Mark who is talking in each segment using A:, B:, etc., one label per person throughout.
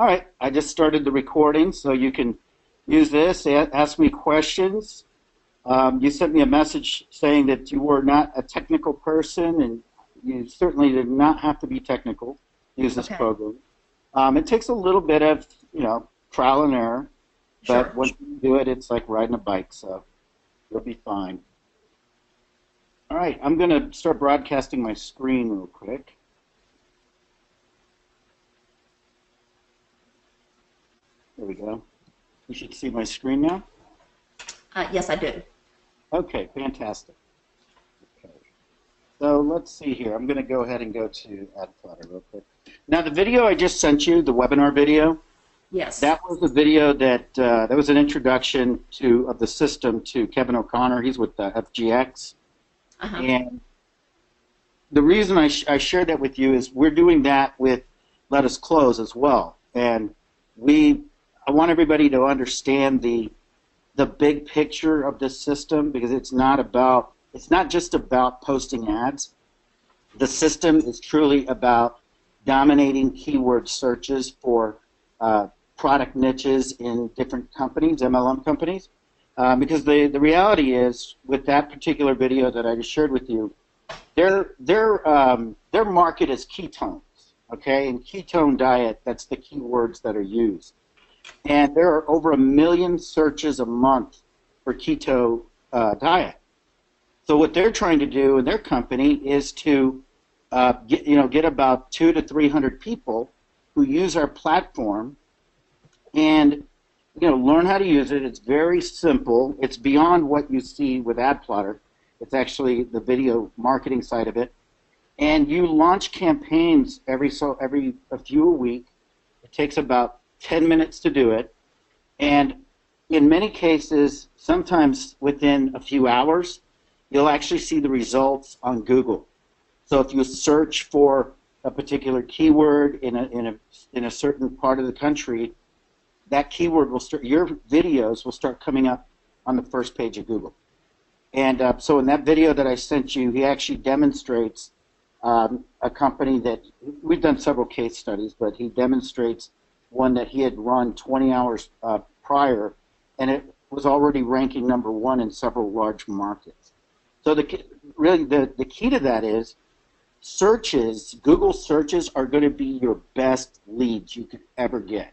A: All right, I just started the recording, so you can use this, ask me questions. You sent me a message saying that you were not a technical person, and you certainly did not have to be technical to use this program. It takes a little bit of, trial and error, but once you do it, it's like riding a bike, so you'll be fine. All right, I'm going to start broadcasting my screen real quick. There we go. You should see my screen now.
B: Yes, I do.
A: Okay, fantastic. Okay. So let's see here. I'm going to go ahead and go to AdPlotter real quick. Now, the video I just sent you, the webinar video,
B: yes,
A: that was a video that that was an introduction of the system to Kevin O'Connor. He's with FGX. And the reason I shared that with you is we're doing that with Let Us Close as well. And I want everybody to understand the big picture of this system, because it's not just about posting ads. The system is truly about dominating keyword searches for product niches in different companies, MLM companies. Because the reality is, with that particular video that I just shared with you, their market is ketones, okay? And ketone diet, that's the keywords that are used. And there are over 1 million searches a month for keto diet. So what they're trying to do in their company is to get about 200 to 300 people who use our platform and learn how to use it. It's very simple. It's beyond what you see with AdPlotter. It's actually the video marketing side of it. And you launch campaigns every few a week. It takes about 10 minutes to do it, and in many cases, sometimes within a few hours, you'll actually see the results on Google. So if you search for a particular keyword in a certain part of the country, that keyword your videos will start coming up on the first page of Google. And so in that video that I sent you, he actually demonstrates a company that we've done several case studies, but he demonstrates one that he had run 20 hours prior, and it was already ranking #1 in several large markets. So the key to that is Google searches are going to be your best leads you could ever get.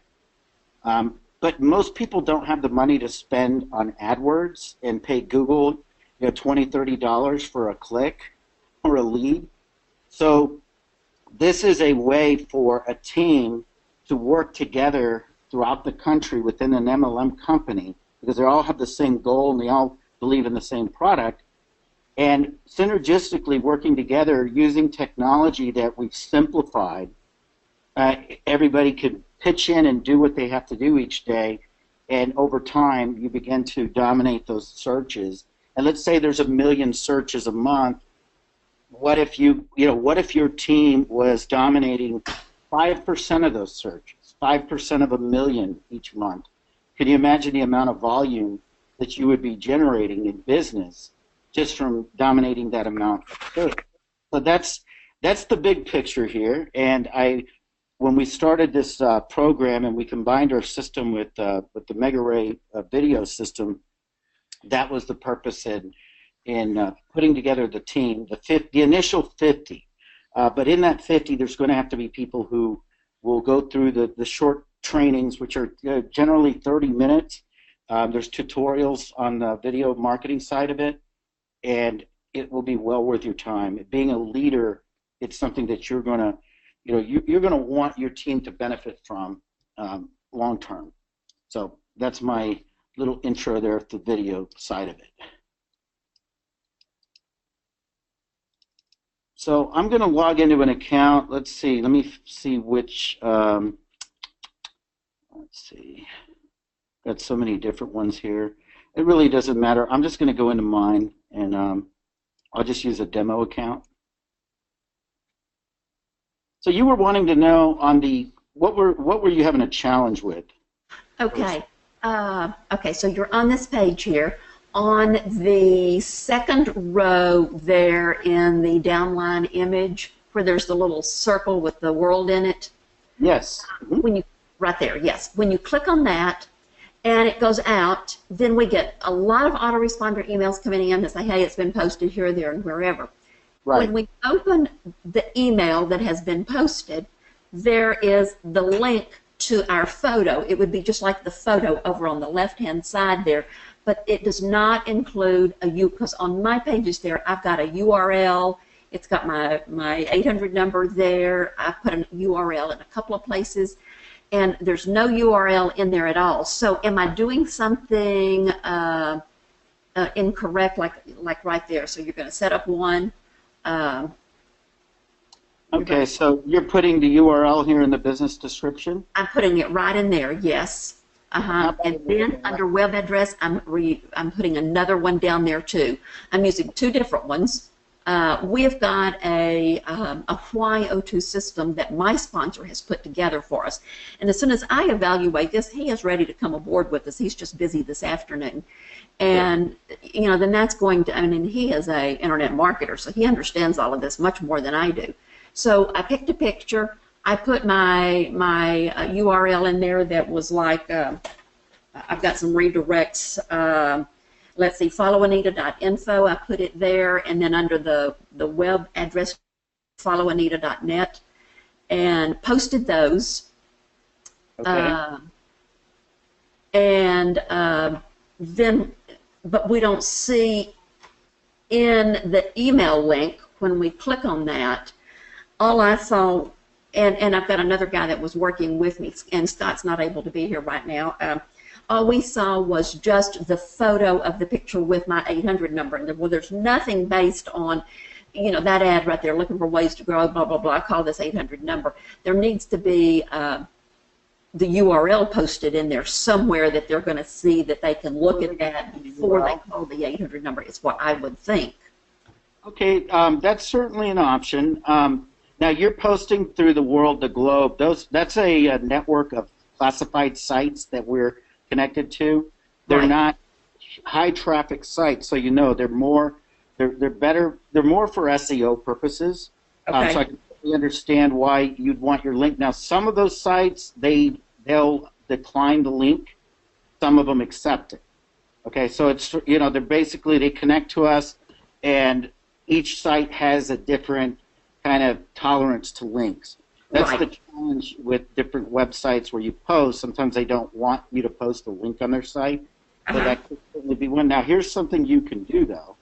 A: But most people don't have the money to spend on AdWords and pay Google $20, $30 for a click or a lead. So this is a way for a team to work together throughout the country within an MLM company, because they all have the same goal and they all believe in the same product, and synergistically working together using technology that we've simplified. Everybody could pitch in and do what they have to do each day, and over time you begin to dominate those searches. And let's say there's 1 million searches a month. What if what if your team was dominating 5% of those searches, 5% of 1 million each month? Can you imagine the amount of volume that you would be generating in business just from dominating that amount of search? So that's the big picture here. And when we started this program and we combined our system with the MegaRay video system, that was the purpose in putting together the team, the initial 50. But in that 50, there's going to have to be people who will go through the short trainings, which are generally 30 minutes. There's tutorials on the video marketing side of it, and it will be well worth your time. Being a leader, it's something that you're going to, you're going to want your team to benefit from long term. So that's my little intro there at the video side of it. So I'm going to log into an account. Let's see. Let me see which. Let's see. Got so many different ones here. It really doesn't matter. I'm just going to go into mine, and I'll just use a demo account. So you were wanting to know on what were you having a challenge with?
B: Okay. Okay. So you're on this page here. On the second row there in the downline image where there's the little circle with the world in it.
A: Yes.
B: When you right there, yes. When you click on that and it goes out, then we get a lot of autoresponder emails coming in that say, hey, it's been posted here, there, and wherever.
A: Right.
B: When we open the email that has been posted, there is the link to our photo. It would be just like the photo over on the left-hand side there, but it does not include because on my pages there, I've got a URL. It's got my 800 number there. I put a URL in a couple of places, and there's no URL in there at all. So am I doing something incorrect, like right there? So you're going to set up one.
A: Okay, so you're putting the URL here in the business description?
B: I'm putting it right in there, yes. And then under web address, I'm putting another one down there too. I'm using two different ones. We've got a Y02 system that my sponsor has put together for us. And as soon as I evaluate this, he is ready to come aboard with us. He's just busy this afternoon. And, you know, then that's going to, I mean, he is a internet marketer, so he understands all of this much more than I do. So I picked a picture. I put my URL in there that was like, I've got some redirects. Let's see, followAnita.info. I put it there, and then under the web address, followAnita.net, and posted those.
A: Okay.
B: Then, but we don't see in the email link when we click on that. All I saw, and I've got another guy that was working with me, and Scott's not able to be here right now. All we saw was just the photo of the picture with my 800 number. And well, there's nothing based on, you know, that ad right there, looking for ways to grow, blah, blah, blah. I call this 800 number. There needs to be the URL posted in there somewhere that they're going to see that they can look at that before they call the 800 number. It's what I would think.
A: Okay, that's certainly an option. Now, you're posting through the globe. That's a network of classified sites that we're connected to. They're not high traffic sites, so you know they're more better. They're more for SEO purposes.
B: Okay.
A: So I can understand why you'd want your link. Now, some of those sites they'll decline the link. Some of them accept it. Okay, so it's, you know, they connect to us, and each site has a different kind of tolerance to links. That's the challenge with different websites where you post. Sometimes they don't want you to post a link on their site. So that could certainly be one. Now, here's something you can do, though,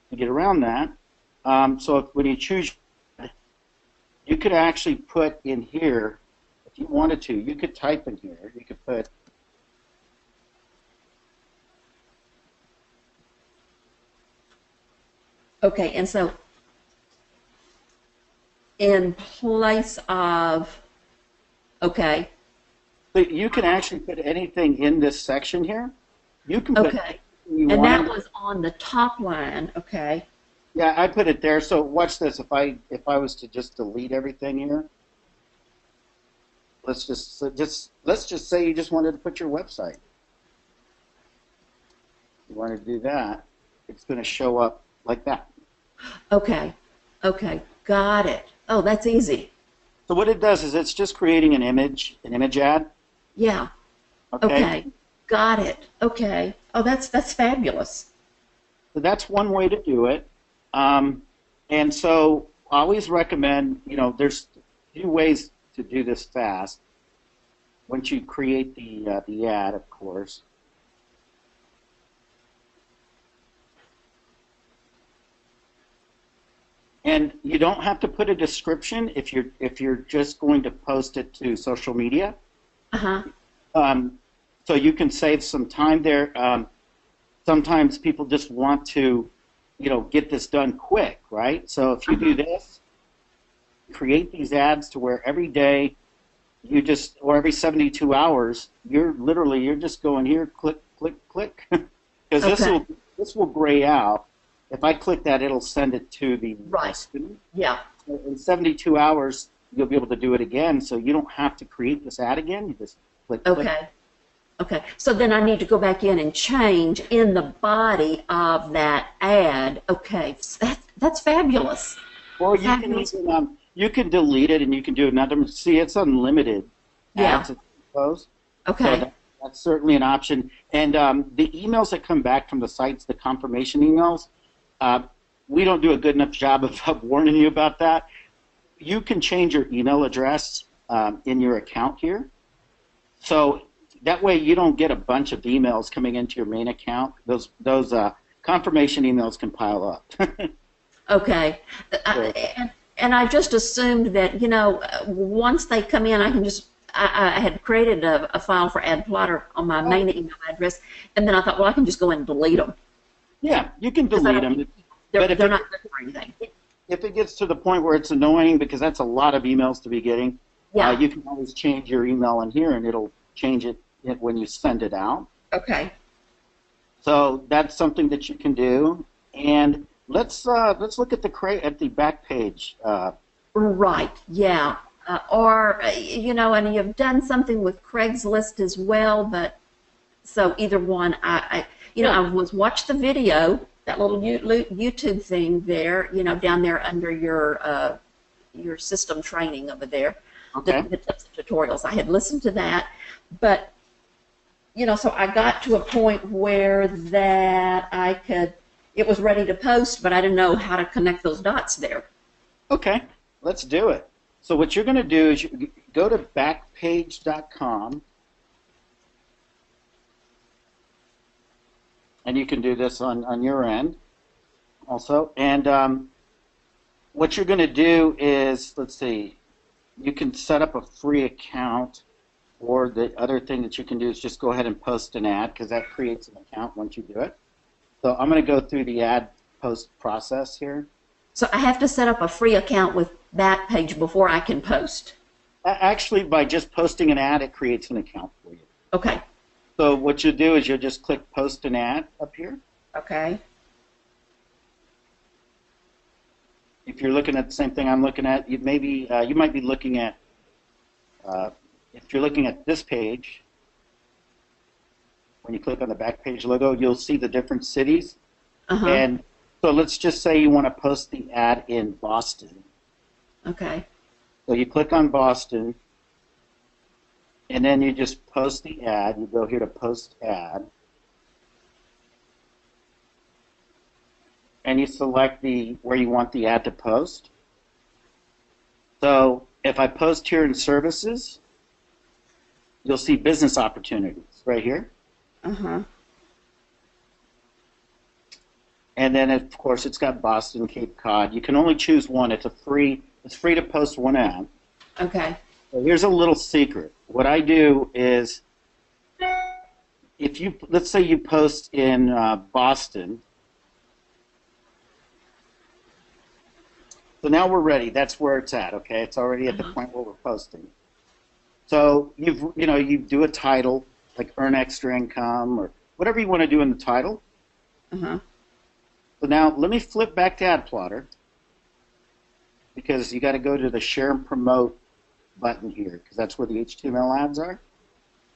A: to get around that. So when you choose, you could actually put in here, if you wanted to, you could type in here. You could put
B: Okay, and so in place of, okay.
A: But you can actually put anything in this section here. You can put
B: and that was on the top line, okay.
A: Yeah, I put it there. So watch this. If I was to just delete everything here, let's just say you just wanted to put your website. You want to do that, it's going to show up like that.
B: Okay, got it. Oh, that's easy.
A: So what it does is it's just creating an image ad.
B: Yeah. Okay, got it. Okay. Oh, that's fabulous.
A: So that's one way to do it. And so I always recommend, you know, there's a few ways to do this fast. Once you create the ad, of course. And you don't have to put a description if you're just going to post it to social media. So you can save some time there. Sometimes people just want to, you know, get this done quick, right? So if you do this, create these ads to where every day or every 72 hours, you're just going here, click, click, click, because this will gray out. If I click that, it'll send it to the student. Yeah. So in 72 hours, you'll be able to do it again, so you don't have to create this ad again. You just click.
B: Okay. So then I need to go back in and change in the body of that ad. Okay. That's fabulous.
A: Or you can delete it and you can do another. See, it's unlimited.
B: Yeah.
A: Ads. post.
B: Okay.
A: So that's certainly an option. And the emails that come back from the sites, the confirmation emails, we don't do a good enough job of warning you about that. You can change your email address in your account here. So that way you don't get a bunch of emails coming into your main account. Those confirmation emails can pile up.
B: Okay. And I just assumed that, once they come in, I can just, I had created a file for AdPlotter on my main email address, and then I thought, well, I can just go in and delete them.
A: Yeah, you can delete them.
B: They're not good for anything.
A: If it gets to the point where it's annoying, because that's a lot of emails to be getting, you can always change your email in here, and it'll change it when you send it out.
B: Okay.
A: So that's something that you can do. And let's look at the back page.
B: Right. Yeah. And you've done something with Craigslist as well, but so either one. I watched the video, that little YouTube thing there, down there under your system training over there,
A: okay.
B: the tips and tutorials. I had listened to that, but so I got to a point where that it was ready to post, but I didn't know how to connect those dots there.
A: Okay, let's do it. So what you're going to do is you go to backpage.com, and you can do this on your end also. And what you're going to do is, let's see, you can set up a free account, or the other thing that you can do is just go ahead and post an ad, because that creates an account once you do it. So I'm going to go through the ad post process here.
B: So I have to set up a free account with Backpage before I can post?
A: Actually, by just posting an ad, it creates an account for you.
B: Okay.
A: So what you do is you'll just click Post an Ad up here.
B: Okay.
A: If you're looking at the same thing I'm looking at, you might be looking at, if you're looking at this page, when you click on the Backpage logo, you'll see the different cities.
B: Uh-huh.
A: And so let's just say you want to post the ad in Boston.
B: Okay.
A: So you click on Boston, and then you just post the ad. You go here to Post Ad, and you select where you want the ad to post. So if I post here in Services, you'll see Business Opportunities right here.
B: Uh-huh.
A: And then, of course, it's got Boston, Cape Cod. You can only choose one. It's free to post one ad.
B: Okay.
A: So here's a little secret. What I do is, let's say you post in Boston. So now we're ready. That's where it's at. Okay, it's already at the point where we're posting. So you do a title like earn extra income or whatever you want to do in the title.
B: Uh-huh.
A: So now let me flip back to AdPlotter, because you got to go to the Share and Promote button here, because that's where the HTML ads are,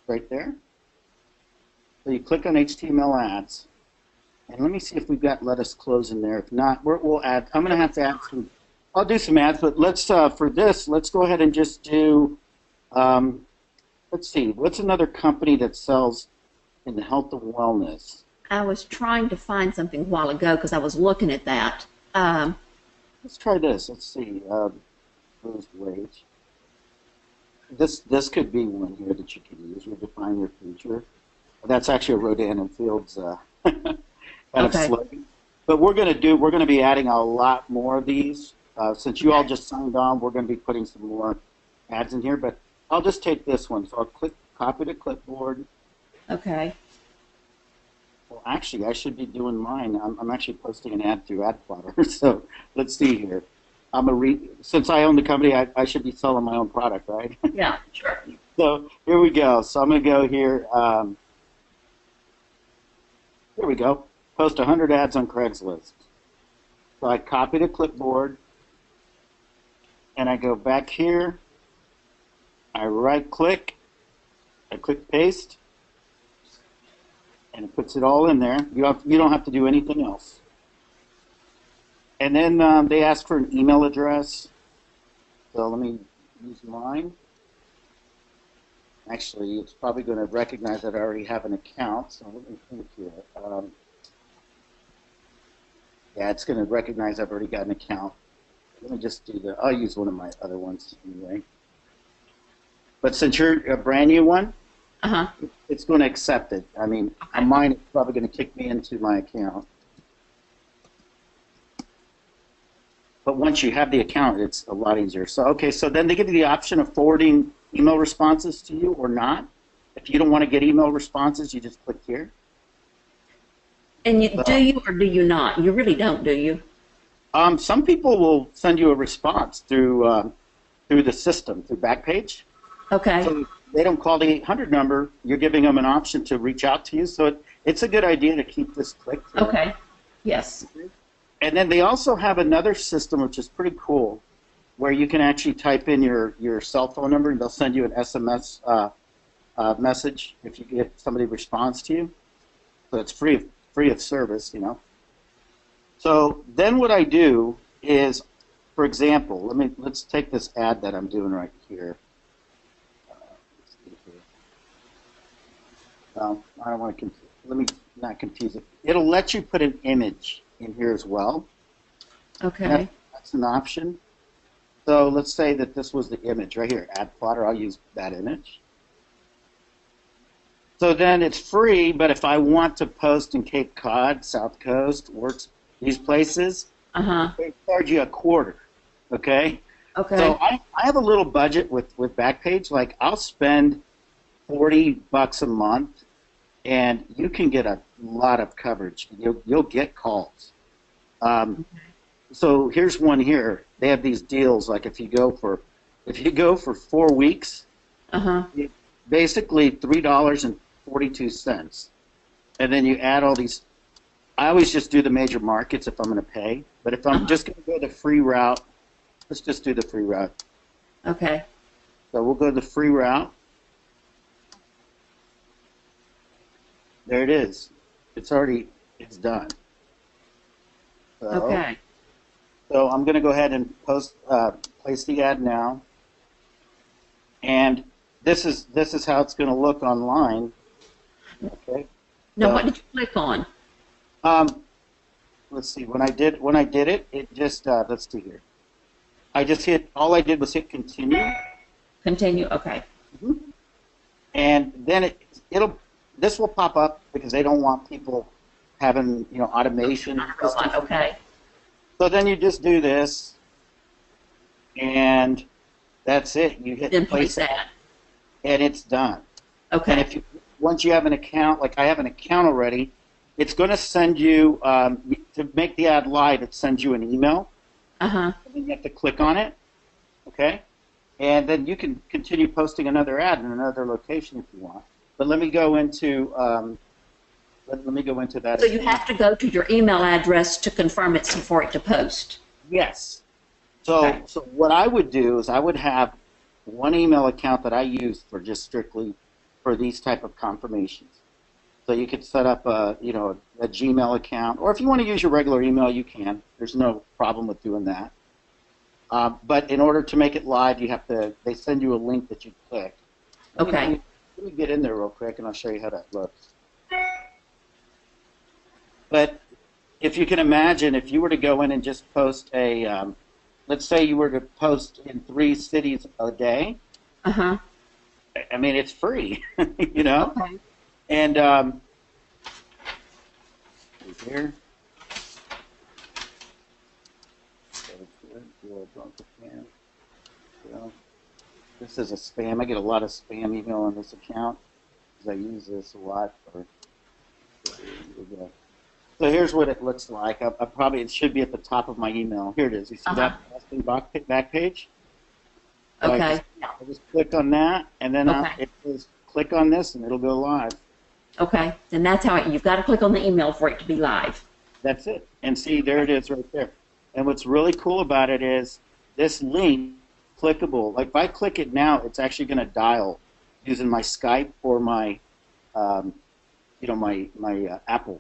A: right there. So you click on HTML ads, and let me see if we've got Let Us Close in there. If not, we'll add. I'm going to have to add some. I'll do some ads, but let's for this, let's go ahead and just do. Let's see, what's another company that sells in the health and wellness?
B: I was trying to find something a while ago because I was looking at that.
A: Let's try this. Let's see. Lowest wage. This could be one here that you can use. Redefine your future. That's actually a Rodan and Fields kind of slogan. But we're going to be adding a lot more of these. Since you all just signed on, we're going to be putting some more ads in here. But I'll just take this one. So I'll click Copy to Clipboard.
B: Okay.
A: Well, actually, I should be doing mine. I'm actually posting an ad through AdPlotter. So let's see here. Since I own the company, I should be selling my own product, right?
B: Yeah, sure.
A: So here we go. So I'm going to go here. Here we go. Post 100 ads on Craigslist. So I copy to clipboard, and I go back here. I right-click. I click paste, and it puts it all in there. You don't have to do anything else. And then they ask for an email address. So let me use mine. Actually, it's probably going to recognize that I already have an account. So let me think here. Yeah, it's going to recognize I've already got an account. Let me just do the. I'll use one of my other ones anyway. But since you're a brand new one, it's going to accept it. I mean, on mine, it's probably going to kick me into my account. But once you have the account, it's a lot easier. So, okay, so then they give you the option of forwarding email responses to you or not. If you don't want to get email responses, you just click here.
B: And do you or do you not? You really don't, do you?
A: Some people will send you a response through the system, through Backpage.
B: Okay.
A: So they don't call the 800 number. You're giving them an option to reach out to you. So it's a good idea to keep this clicked.
B: Okay. Yes.
A: And then they also have another system, which is pretty cool, where you can actually type in your cell phone number, and they'll send you an SMS message if somebody responds to you. So it's free of service, you know. So then what I do is, for example, let's take this ad that I'm doing right here. I don't want to let me not confuse it. It'll let you put an image in here as well.
B: Okay.
A: That's an option. So let's say that this was the image right here, AdPlotter. I'll use that image. So then it's free, but if I want to post in Cape Cod, South Coast, Works, these places, they charge you $0.25. Okay.
B: Okay.
A: So I have a little budget with Backpage. Like I'll spend $40 a month, and you can get a lot of coverage. You'll get calls. So here's one here. They have these deals. Like if you go for 4 weeks, basically $3.42, and then you add all these. I always just do the major markets if I'm going to pay. But if I'm just going to go the free route, let's just do the free route.
B: Okay.
A: So we'll go the free route. There it is. It's done. So,
B: okay.
A: So I'm going to go ahead and place the ad now. And this is how it's going to look online. Okay.
B: Now, what did you click on?
A: Let's see. When I did it, it just let's see here. All I did was hit continue.
B: Continue. Okay.
A: And then this will pop up because they don't want people having automation.
B: Okay.
A: So then you just do this, and that's it. You hit place
B: that,
A: and it's done.
B: Okay.
A: And once you have an account, like I have an account already, it's going to send you to make the ad live. It sends you an email. And then you have to click on it. Okay. And then you can continue posting another ad in another location if you want. But let me go into that.
B: So you have to go to your email address to confirm it's for it to post.
A: Yes. So what I would do is I would have one email account that I use for just strictly for these type of confirmations. So you could set up a Gmail account, or if you want to use your regular email, you can. There's no problem with doing that. But in order to make it live, they send you a link that you click.
B: Okay.
A: Let me get in there real quick, and I'll show you how that looks. But if you can imagine, if you were to go in and just post let's say you were to post in 3 cities a day. I mean, it's free, Okay. And here. This is a spam. I get a lot of spam email on this account because I use this a lot. So here's what it looks like. It should be at the top of my email. Here it is. You see that back page? So
B: Okay.
A: I just click on that, and then it says click on this, and it'll go live.
B: Okay. And that's how you've got to click on the email for it to be live.
A: That's it. And see, there it is right there. And what's really cool about it is this link, clickable. Like if I click it now, it's actually going to dial using my Skype or my, my Apple.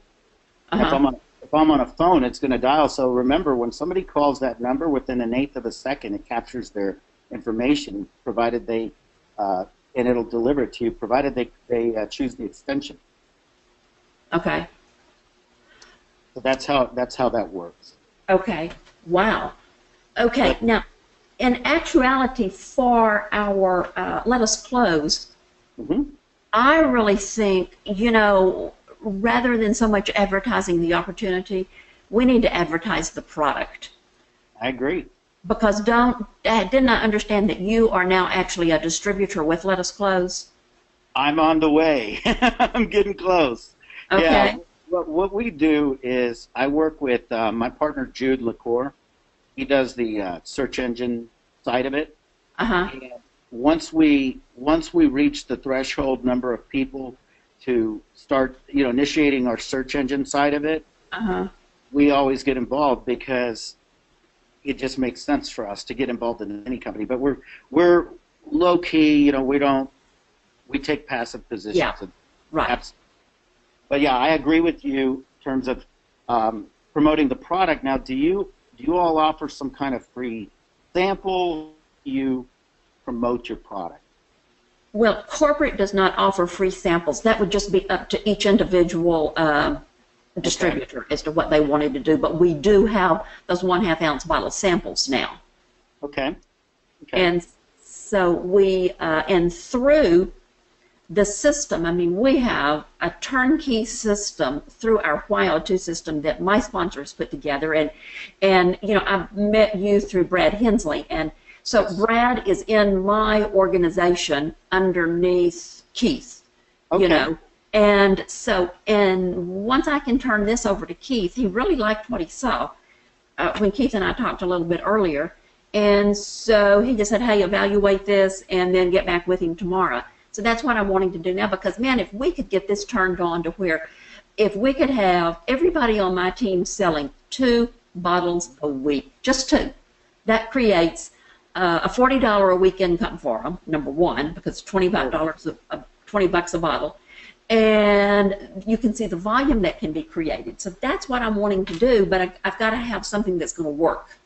A: If I'm on a phone, it's going to dial. So remember, when somebody calls that number, within 1/8 of a second, it captures their information, provided they and it'll deliver it to you, provided they choose the extension.
B: Okay.
A: So that's how that works.
B: Okay. Wow. Okay.
A: But,
B: Now, in actuality, for our Let Us Close, I really think, rather than so much advertising the opportunity, we need to advertise the product.
A: I agree.
B: Because did not understand that you are now actually a distributor with Let Us Close?
A: I'm on the way. I'm getting close.
B: Okay.
A: Yeah. What we do is I work with my partner Jude LaCour. He does the search engine side of it. And once we reach the threshold number of people to start, initiating our search engine side of it, we always get involved because it just makes sense for us to get involved in any company. But we're low key, we take passive positions.
B: Yeah. Right.
A: But yeah, I agree with you in terms of promoting the product. Now, do you all offer some kind of free sample? Do you promote your product?
B: Well, corporate does not offer free samples. That would just be up to each individual distributor as to what they wanted to do. But we do have those 1/2 ounce bottle samples now.
A: Okay.
B: And so and through the system, we have a turnkey system through our YO2 system that my sponsors put together, and I've met you through Brad Hensley, and so Brad is in my organization underneath Keith, and once I can turn this over to Keith, he really liked what he saw when Keith and I talked a little bit earlier, and so he just said, hey, evaluate this and then get back with him tomorrow. So that's what I'm wanting to do now, because, man, if we could get this turned on to where if we could have everybody on my team selling 2 bottles a week, just 2, that creates a $40 a week income for them, number one, because it's $20 a bottle, and you can see the volume that can be created. So that's what I'm wanting to do, but I've got to have something that's going to work.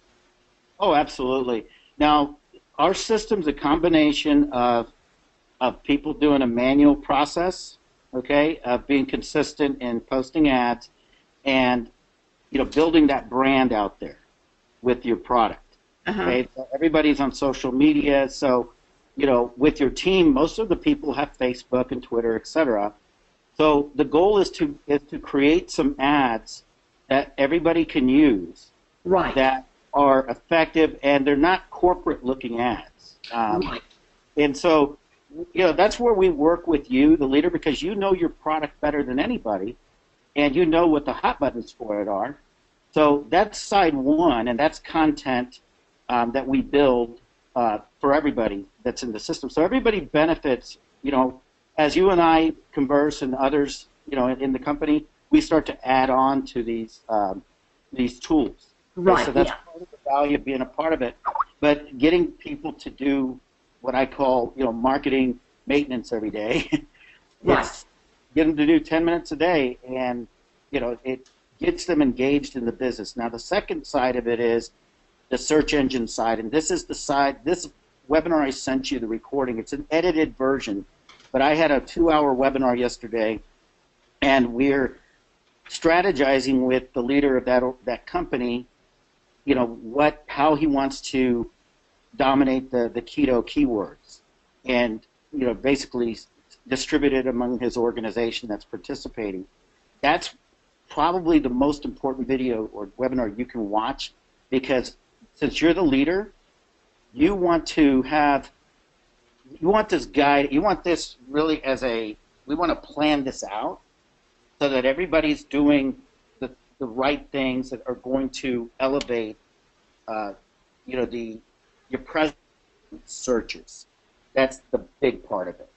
A: Oh, absolutely. Now, our system's a combination of people doing a manual process, of being consistent in posting ads, and building that brand out there with your product. Okay, so everybody's on social media, so with your team, most of the people have Facebook and Twitter, etc. So the goal is to create some ads that everybody can use,
B: right,
A: that are effective, and they're not corporate-looking ads.
B: Right.
A: And so that's where we work with you, the leader, because you know your product better than anybody, and you know what the hot buttons for it are. So that's side one, and that's content that we build for everybody that's in the system. So everybody benefits, as you and I converse and others, in the company, we start to add on to these tools.
B: Right.
A: Okay? So that's part of the value of being a part of it. But getting people to do what I call, marketing maintenance every day.
B: Right.
A: Get them to do 10 minutes a day, and, it gets them engaged in the business. Now, the second side of it is the search engine side, and this is the side, this webinar I sent you, the recording, it's an edited version, but I had a 2-hour webinar yesterday, and we're strategizing with the leader of that company, how he wants to dominate the keto keywords, and basically distribute it among his organization that's participating. That's probably the most important video or webinar you can watch, because since you're the leader, you want this guide, you want this really we want to plan this out so that everybody's doing the right things that are going to elevate your present searches. That's the big part of it.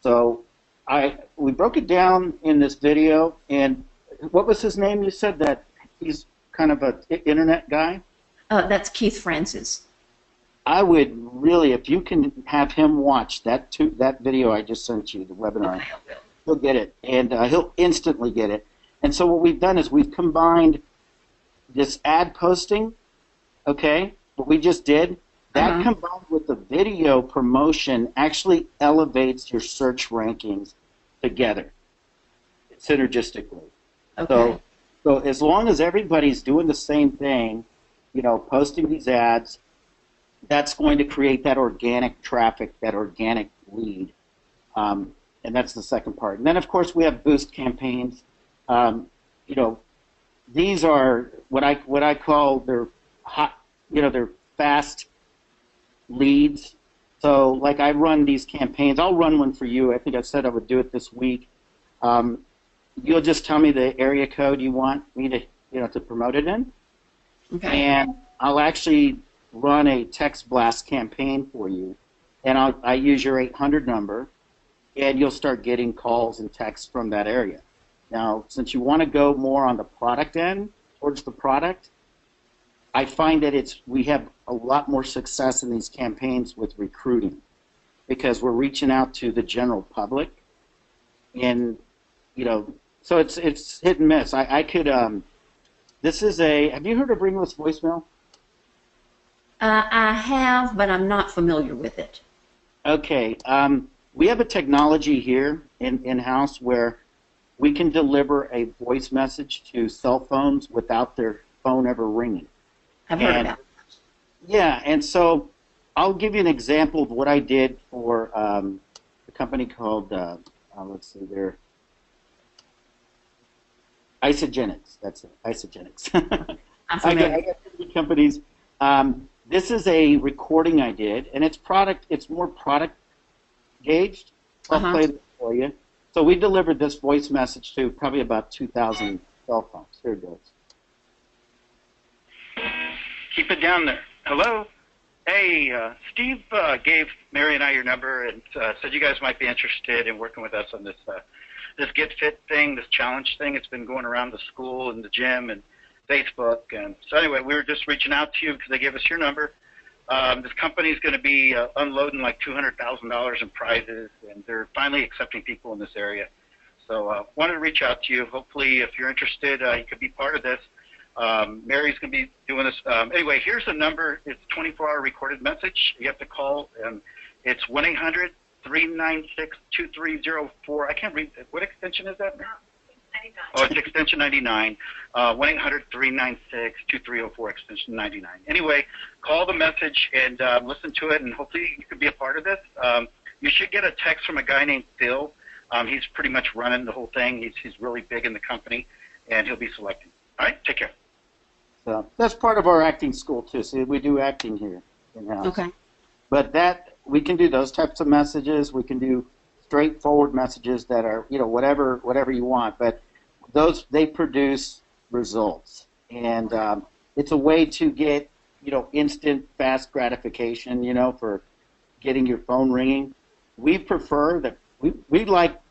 A: So we broke it down in this video, and what was his name? You said that he's kind of an internet guy?
B: That's Keith Francis.
A: I would really, if you can have him watch that video I just sent you, the webinar,
B: Okay,
A: he'll get it, and he'll instantly get it. And so what we've done is we've combined this ad posting, what we just did, That combined with the video promotion actually elevates your search rankings together, synergistically.
B: Okay.
A: So as long as everybody's doing the same thing, posting these ads, that's going to create that organic traffic, that organic lead. And that's the second part. And then, of course, we have boost campaigns. These are what I call their hot, they're fast leads. So, like, I run these campaigns. I'll run one for you. I think I said I would do it this week. You'll just tell me the area code you want me to promote it in.
B: Okay.
A: And I'll actually run a text blast campaign for you. And I use your 800 number, and you'll start getting calls and texts from that area. Now, since you want to go more on the product end, towards the product, I find that we have a lot more success in these campaigns with recruiting because we're reaching out to the general public, and so it's hit and miss. I could this is have you heard of ringless voicemail?
B: I have, but I'm not familiar with it.
A: Okay, we have a technology here in-house where we can deliver a voice message to cell phones without their phone ever ringing.
B: I've heard about it.
A: Yeah, and so I'll give you an example of what I did for a company called, let's see, they're Isogenics. That's it, Isogenics. I got 50 companies. This is a recording I did, and it's more product gauged. I'll play this for you. So we delivered this voice message to probably about 2,000 cell phones. Here it goes. Keep it down there. Hello? Hey, Steve gave Mary and I your number and said you guys might be interested in working with us on this Get Fit thing, this challenge thing. It's been going around the school and the gym and Facebook. And so anyway, we were just reaching out to you because they gave us your number. This company is going to be unloading like $200,000 in prizes, and they're finally accepting people in this area. So wanted to reach out to you. Hopefully, if you're interested, you could be part of this. Mary's going to be doing this. Anyway, here's the number. It's a 24-hour recorded message. You have to call. It's 1-800-396-2304. I can't read. What extension is that? Oh, it's extension 99. 1-800-396-2304, extension 99. Anyway, call the message and listen to it, and hopefully you could be a part of this. You should get a text from a guy named Phil. He's pretty much running the whole thing. He's really big in the company, and he'll be selecting. All right, take care. So that's part of our acting school too. See, we do acting here in-house.
B: Okay.
A: But we can do those types of messages. We can do straightforward messages that are, whatever you want. But they produce results, and it's a way to get, instant, fast gratification, for getting your phone ringing. We prefer that we'd like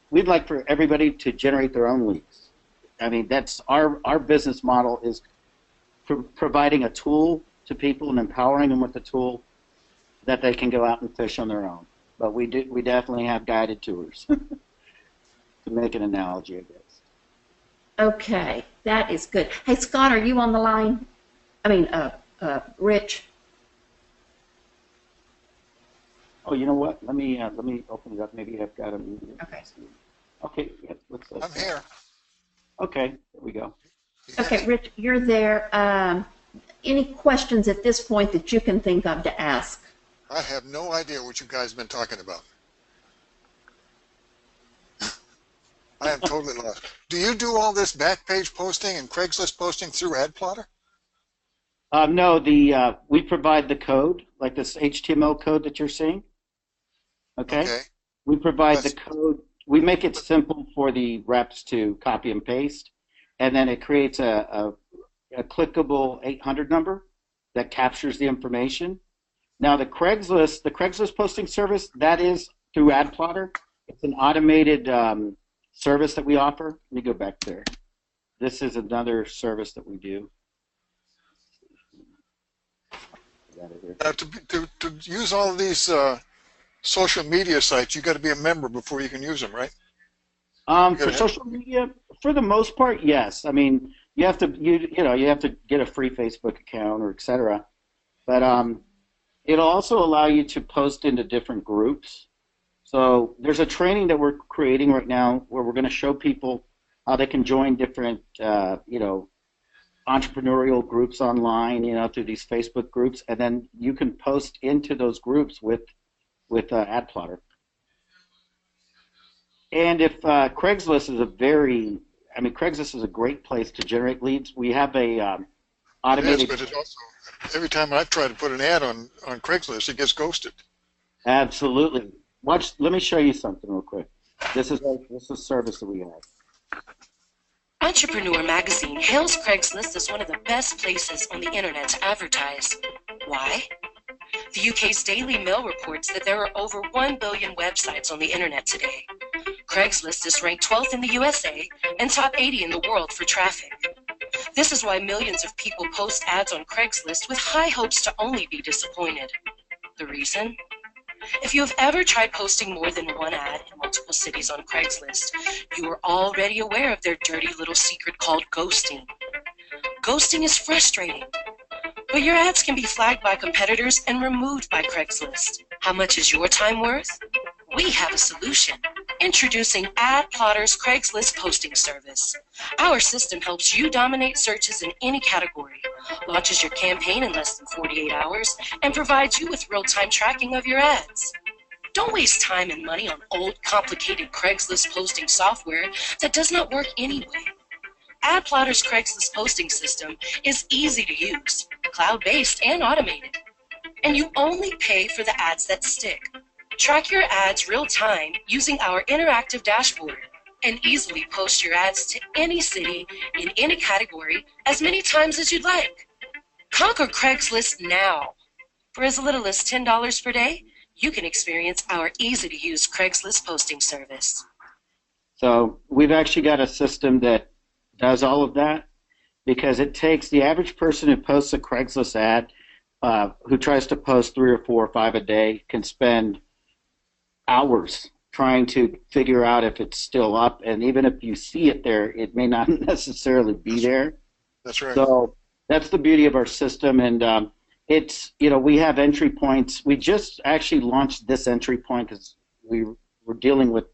A: for everybody to generate their own leads. I mean, that's our business model is providing a tool to people and empowering them with the tool that they can go out and fish on their own. But we definitely have guided tours to make an analogy, I guess.
B: Okay, that is good. Hey, Scott, are you on the line? I mean, Rich.
A: Oh, you know what? Let me open it up. Maybe I've got a meeting.
B: Okay.
A: Okay. Yeah,
C: I'm here.
A: Okay. There we go.
B: Okay, Rich, you're there. Any questions at this point that you can think of to ask?
C: I have no idea what you guys have been talking about. I am totally lost. Do you do all this back page posting and Craigslist posting through AdPlotter?
A: No, we provide the code, like this HTML code that you're seeing. Okay. We provide the code. We make it simple for the reps to copy and paste, and then it creates a clickable 800 number that captures the information. Now the Craigslist posting service, that is through AdPlotter. It's an automated service that we offer. Let me go back there. This is another service that we do.
C: To use all of these social media sites, you got to be a member before you can use them, right?
A: For social media, for the most part, yes. I mean, you have to get a free Facebook account or etc. But It'll also allow you to post into different groups. So there's a training that we're creating right now where we're going to show people how they can join different, entrepreneurial groups online, through these Facebook groups, and then you can post into those groups with AdPlotter. And if Craigslist is Craigslist is a great place to generate leads. We have a automated.
C: Yes, but it also, every time I've tried to put an ad on Craigslist, it gets ghosted.
A: Absolutely. Let me show you something real quick. This is a service that we have.
D: Entrepreneur Magazine hails Craigslist as one of the best places on the internet to advertise. Why? The UK's Daily Mail reports that there are over 1 billion websites on the internet today. Craigslist is ranked 12th in the USA and top 80 in the world for traffic. This is why millions of people post ads on Craigslist with high hopes to only be disappointed. The reason? If you have ever tried posting more than one ad in multiple cities on Craigslist, you are already aware of their dirty little secret called ghosting. Ghosting is frustrating, but your ads can be flagged by competitors and removed by Craigslist. How much is your time worth? We have a solution. Introducing AdPlotter's Craigslist posting service. Our system helps you dominate searches in any category, launches your campaign in less than 48 hours, and provides you with real-time tracking of your ads. Don't waste time and money on old, complicated Craigslist posting software that does not work anyway. AdPlotter's Craigslist posting system is easy to use, cloud-based and automated, and you only pay for the ads that stick. Track your ads real-time using our interactive dashboard and easily post your ads to any city in any category as many times as you'd like. Conquer Craigslist now. For as little as $10 per day, you can experience our easy-to-use Craigslist posting service.
A: So we've actually got a system that does all of that because it takes the average person who posts a Craigslist ad, who tries to post 3 or 4 or 5 a day, can spend hours trying to figure out if it's still up, and even if you see it there, it may not necessarily be there.
C: That's right.
A: So that's the beauty of our system, and it's, we have entry points. We just actually launched this entry point because we were dealing with,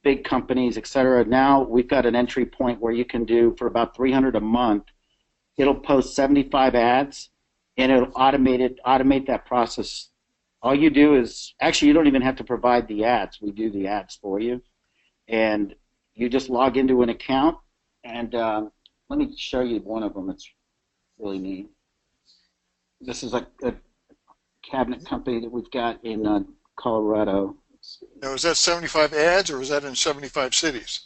A: big companies, et cetera. Now we've got an entry point where you can do, for about $300 a month, it'll post 75 ads, and it'll automate that process. All you do is, actually, you don't even have to provide the ads. We do the ads for you. And you just log into an account. And let me show you one of them. It's really neat. This is a cabinet company that we've got in Colorado.
C: Now, is that 75 ads, or is that in 75 cities?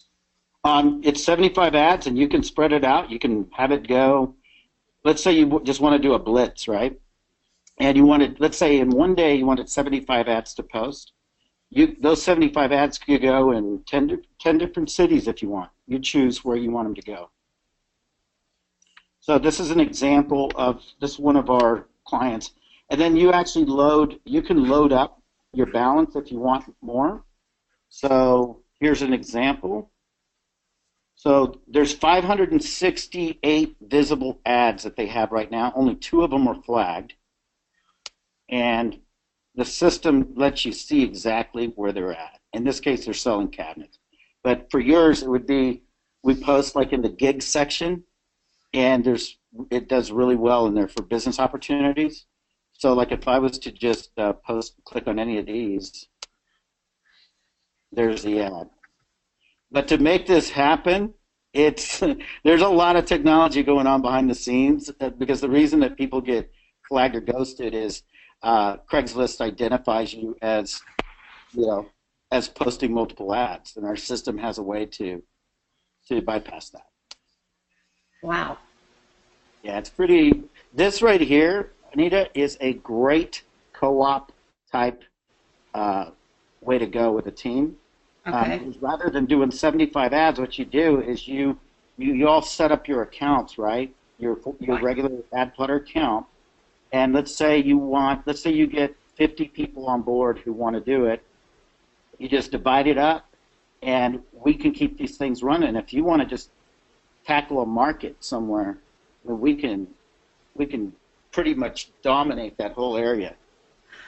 A: It's 75 ads, and you can spread it out. You can have it go. Let's say you just want to do a blitz, right? And you wanted, let's say in one day you wanted 75 ads to post. Those 75 ads could go in 10 different cities if you want. You choose where you want them to go. So this is an example of this one of our clients. And then you actually you can load up your balance if you want more. So here's an example. So there's 568 visible ads that they have right now. Only 2 of them are flagged. And the system lets you see exactly where they're at. In this case, they're selling cabinets. But for yours, it would be, we post like in the gigs section, and it does really well in there for business opportunities. So like if I was to just click on any of these, there's the ad. But to make this happen, there's a lot of technology going on behind the scenes, because the reason that people get flagged or ghosted is Craigslist identifies you as, as posting multiple ads, and our system has a way to bypass that.
B: Wow.
A: Yeah, it's pretty. This right here, Anita, is a great co-op type way to go with a team.
B: Okay.
A: Rather than doing 75 ads, what you do is you all set up your accounts, right? Your regular AdPlotter account. And let's say you get 50 people on board who want to do it. You just divide it up, and we can keep these things running. If you want to just tackle a market somewhere, we can pretty much dominate that whole area.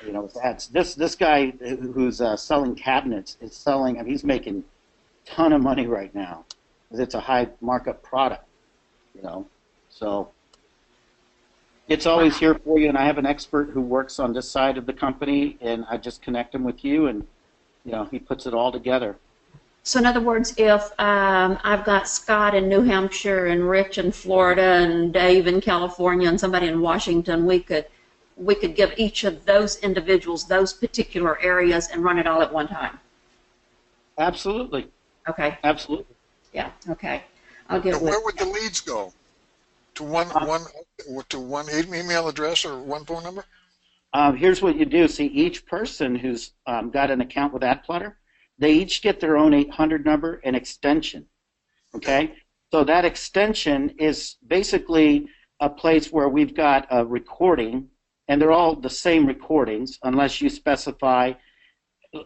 A: with ads. This guy who's selling cabinets is selling. I mean, he's making a ton of money right now because it's a high markup product. So it's always here for you. And I have an expert who works on this side of the company, and I just connect him with you, and he puts it all together.
B: So in other words, if I've got Scott in New Hampshire and Rich in Florida and Dave in California and somebody in Washington, we could give each of those individuals those particular areas and run it all at one time.
A: Absolutely.
B: Okay.
A: Absolutely.
B: Yeah. Okay. I'll get with.
C: Where would the leads go? To one email address or one phone number?
A: Here's what you do. See, each person who's got an account with AdPlotter, they each get their own 800 number and extension. Okay? So that extension is basically a place where we've got a recording, and they're all the same recordings unless you specify,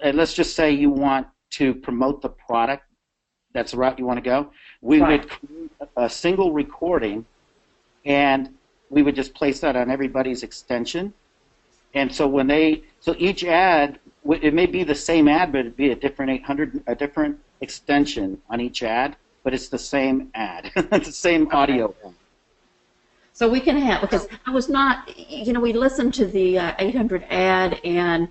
A: and let's just say you want to promote the product. That's the route you want to go. We would create a single recording, and we would just place that on everybody's extension. And so so each ad, it may be the same ad, but it'd be a different extension on each ad, but it's the same ad, it's the same audio.
B: So we can have, because I was not, we listened to the 800 ad, and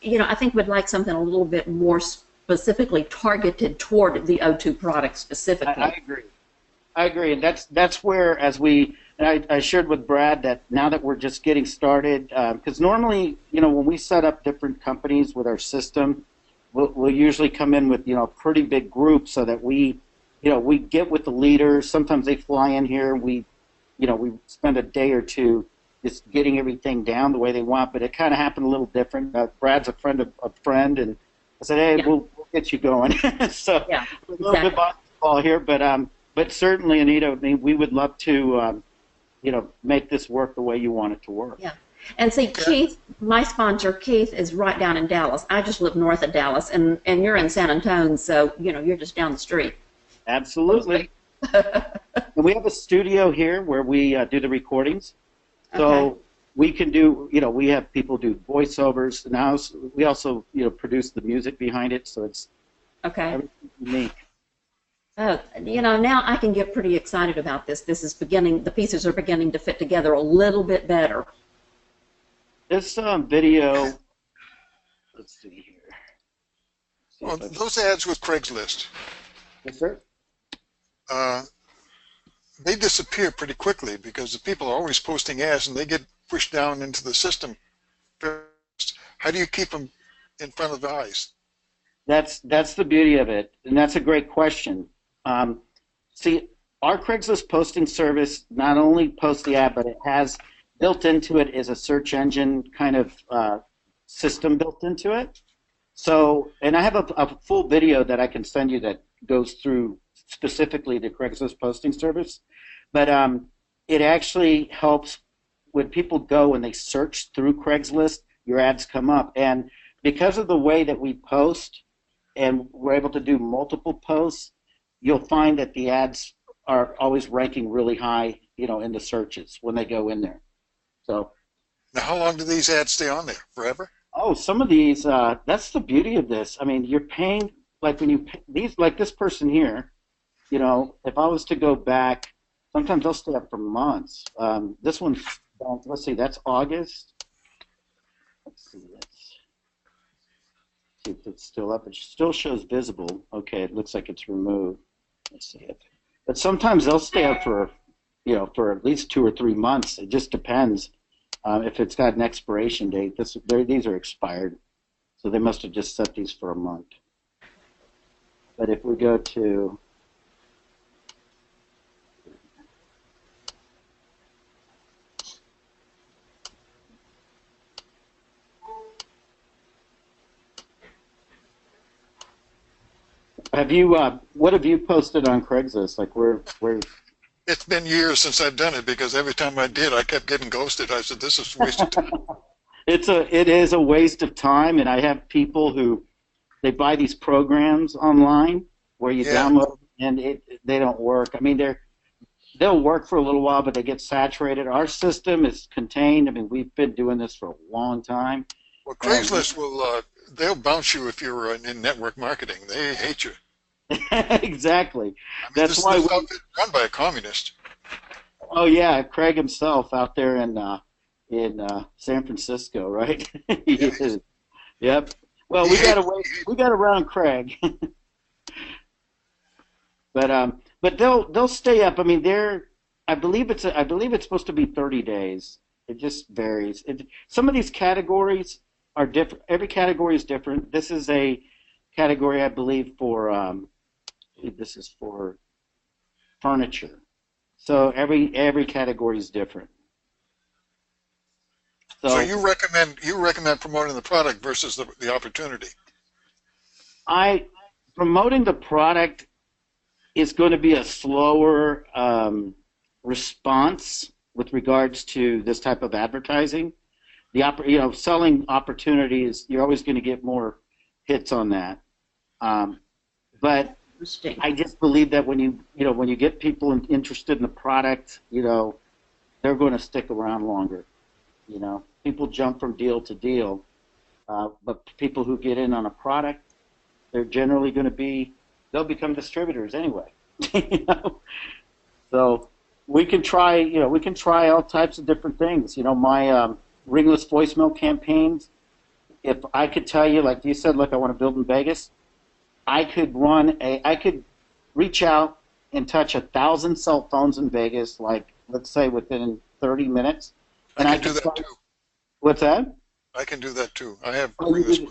B: I think we'd like something a little bit more specifically targeted toward the O2 product specifically.
A: I agree, and that's where, I shared with Brad that now that we're just getting started, because normally, when we set up different companies with our system, we'll usually come in with, a pretty big group so that we get with the leaders. Sometimes they fly in here. We spend a day or two just getting everything down the way they want, but it kind of happened a little different. Brad's a friend of a friend, and I said, hey, we'll get you going. So a little bit ball here, but certainly, Anita, we would love to, make this work the way you want it to work.
B: Yeah. And see, Keith, my sponsor, Keith, is right down in Dallas. I just live north of Dallas, and you're in San Antonio, so, you're just down the street.
A: Absolutely. And we have a studio here where we do the recordings. So we can do, we have people do voiceovers. Now we also, produce the music behind it, so it's unique.
B: Now I can get pretty excited about this. This is the pieces are beginning to fit together a little bit better.
A: This video, let's see here.
C: Those ads with Craigslist.
A: Yes, sir.
C: They disappear pretty quickly because the people are always posting ads and they get pushed down into the system first. How do you keep them in front of the eyes?
A: That's the beauty of it, and that's a great question. See, our Craigslist posting service not only posts the ad, but it has built into it is a search engine kind of system built into it. So, and I have a full video that I can send you that goes through specifically the Craigslist posting service, but it actually helps when people go and they search through Craigslist, your ads come up. And because of the way that we post and we're able to do multiple posts, you'll find that the ads are always ranking really high, in the searches when they go in there. So
C: now, how long do these ads stay on there? Forever?
A: Oh, some of these, that's the beauty of this. I mean, you're paying, like when you pay these, like this person here, if I was to go back, sometimes they'll stay up for months. This one's, let's see, that's August. Let's see if it's still up. It still shows visible. Okay, it looks like it's removed. Let's see it. But sometimes they'll stay up for, for at least 2 or 3 months. It just depends if it's got an expiration date. These are expired, so they must have just set these for a month. But if we go to what have you posted on Craigslist? Like where?
C: It's been years since I've done it because every time I did, I kept getting ghosted. I said, "This is a waste of time."
A: It is a waste of time, and I have people who they buy these programs online where you download and they don't work. I mean, they'll work for a little while, but they get saturated. Our system is contained. I mean, we've been doing this for a long time,
C: Well, Craigslist will, they'll bounce you if you're in network marketing. They hate you.
A: Exactly.
C: I mean,
A: That's
C: this
A: why.
C: outfit run by a communist.
A: Oh yeah, Craig himself out there in San Francisco, right? He
C: Yeah,
A: is. Yep. Well,
C: he
A: we got
C: hates,
A: to wait. We got around Craig, but they'll stay up. I mean, I believe it's supposed to be 30 days. It just varies. Some of these categories are different. Every category is different. This is a category, I believe, for this is for furniture. So every category is different.
C: so
A: So
C: you recommend promoting the product versus the opportunity.
A: Promoting the product is going to be a slower response with regards to this type of advertising. Selling opportunities, you're always going to get more hits on that. But
B: Interesting.
A: I just believe that when you get people interested in the product, they're going to stick around longer. People jump from deal to deal, but people who get in on a product, they're generally going to they'll become distributors anyway. So we can try all types of different things. My ringless voicemail campaigns. If I could tell you, like you said, look, I want to build in Vegas. I could reach out and touch 1,000 cell phones in Vegas, like let's say within 30 minutes. And
C: I can do that too.
A: What's that?
C: I can do that too. I have
A: Oh,
C: ringless
A: you,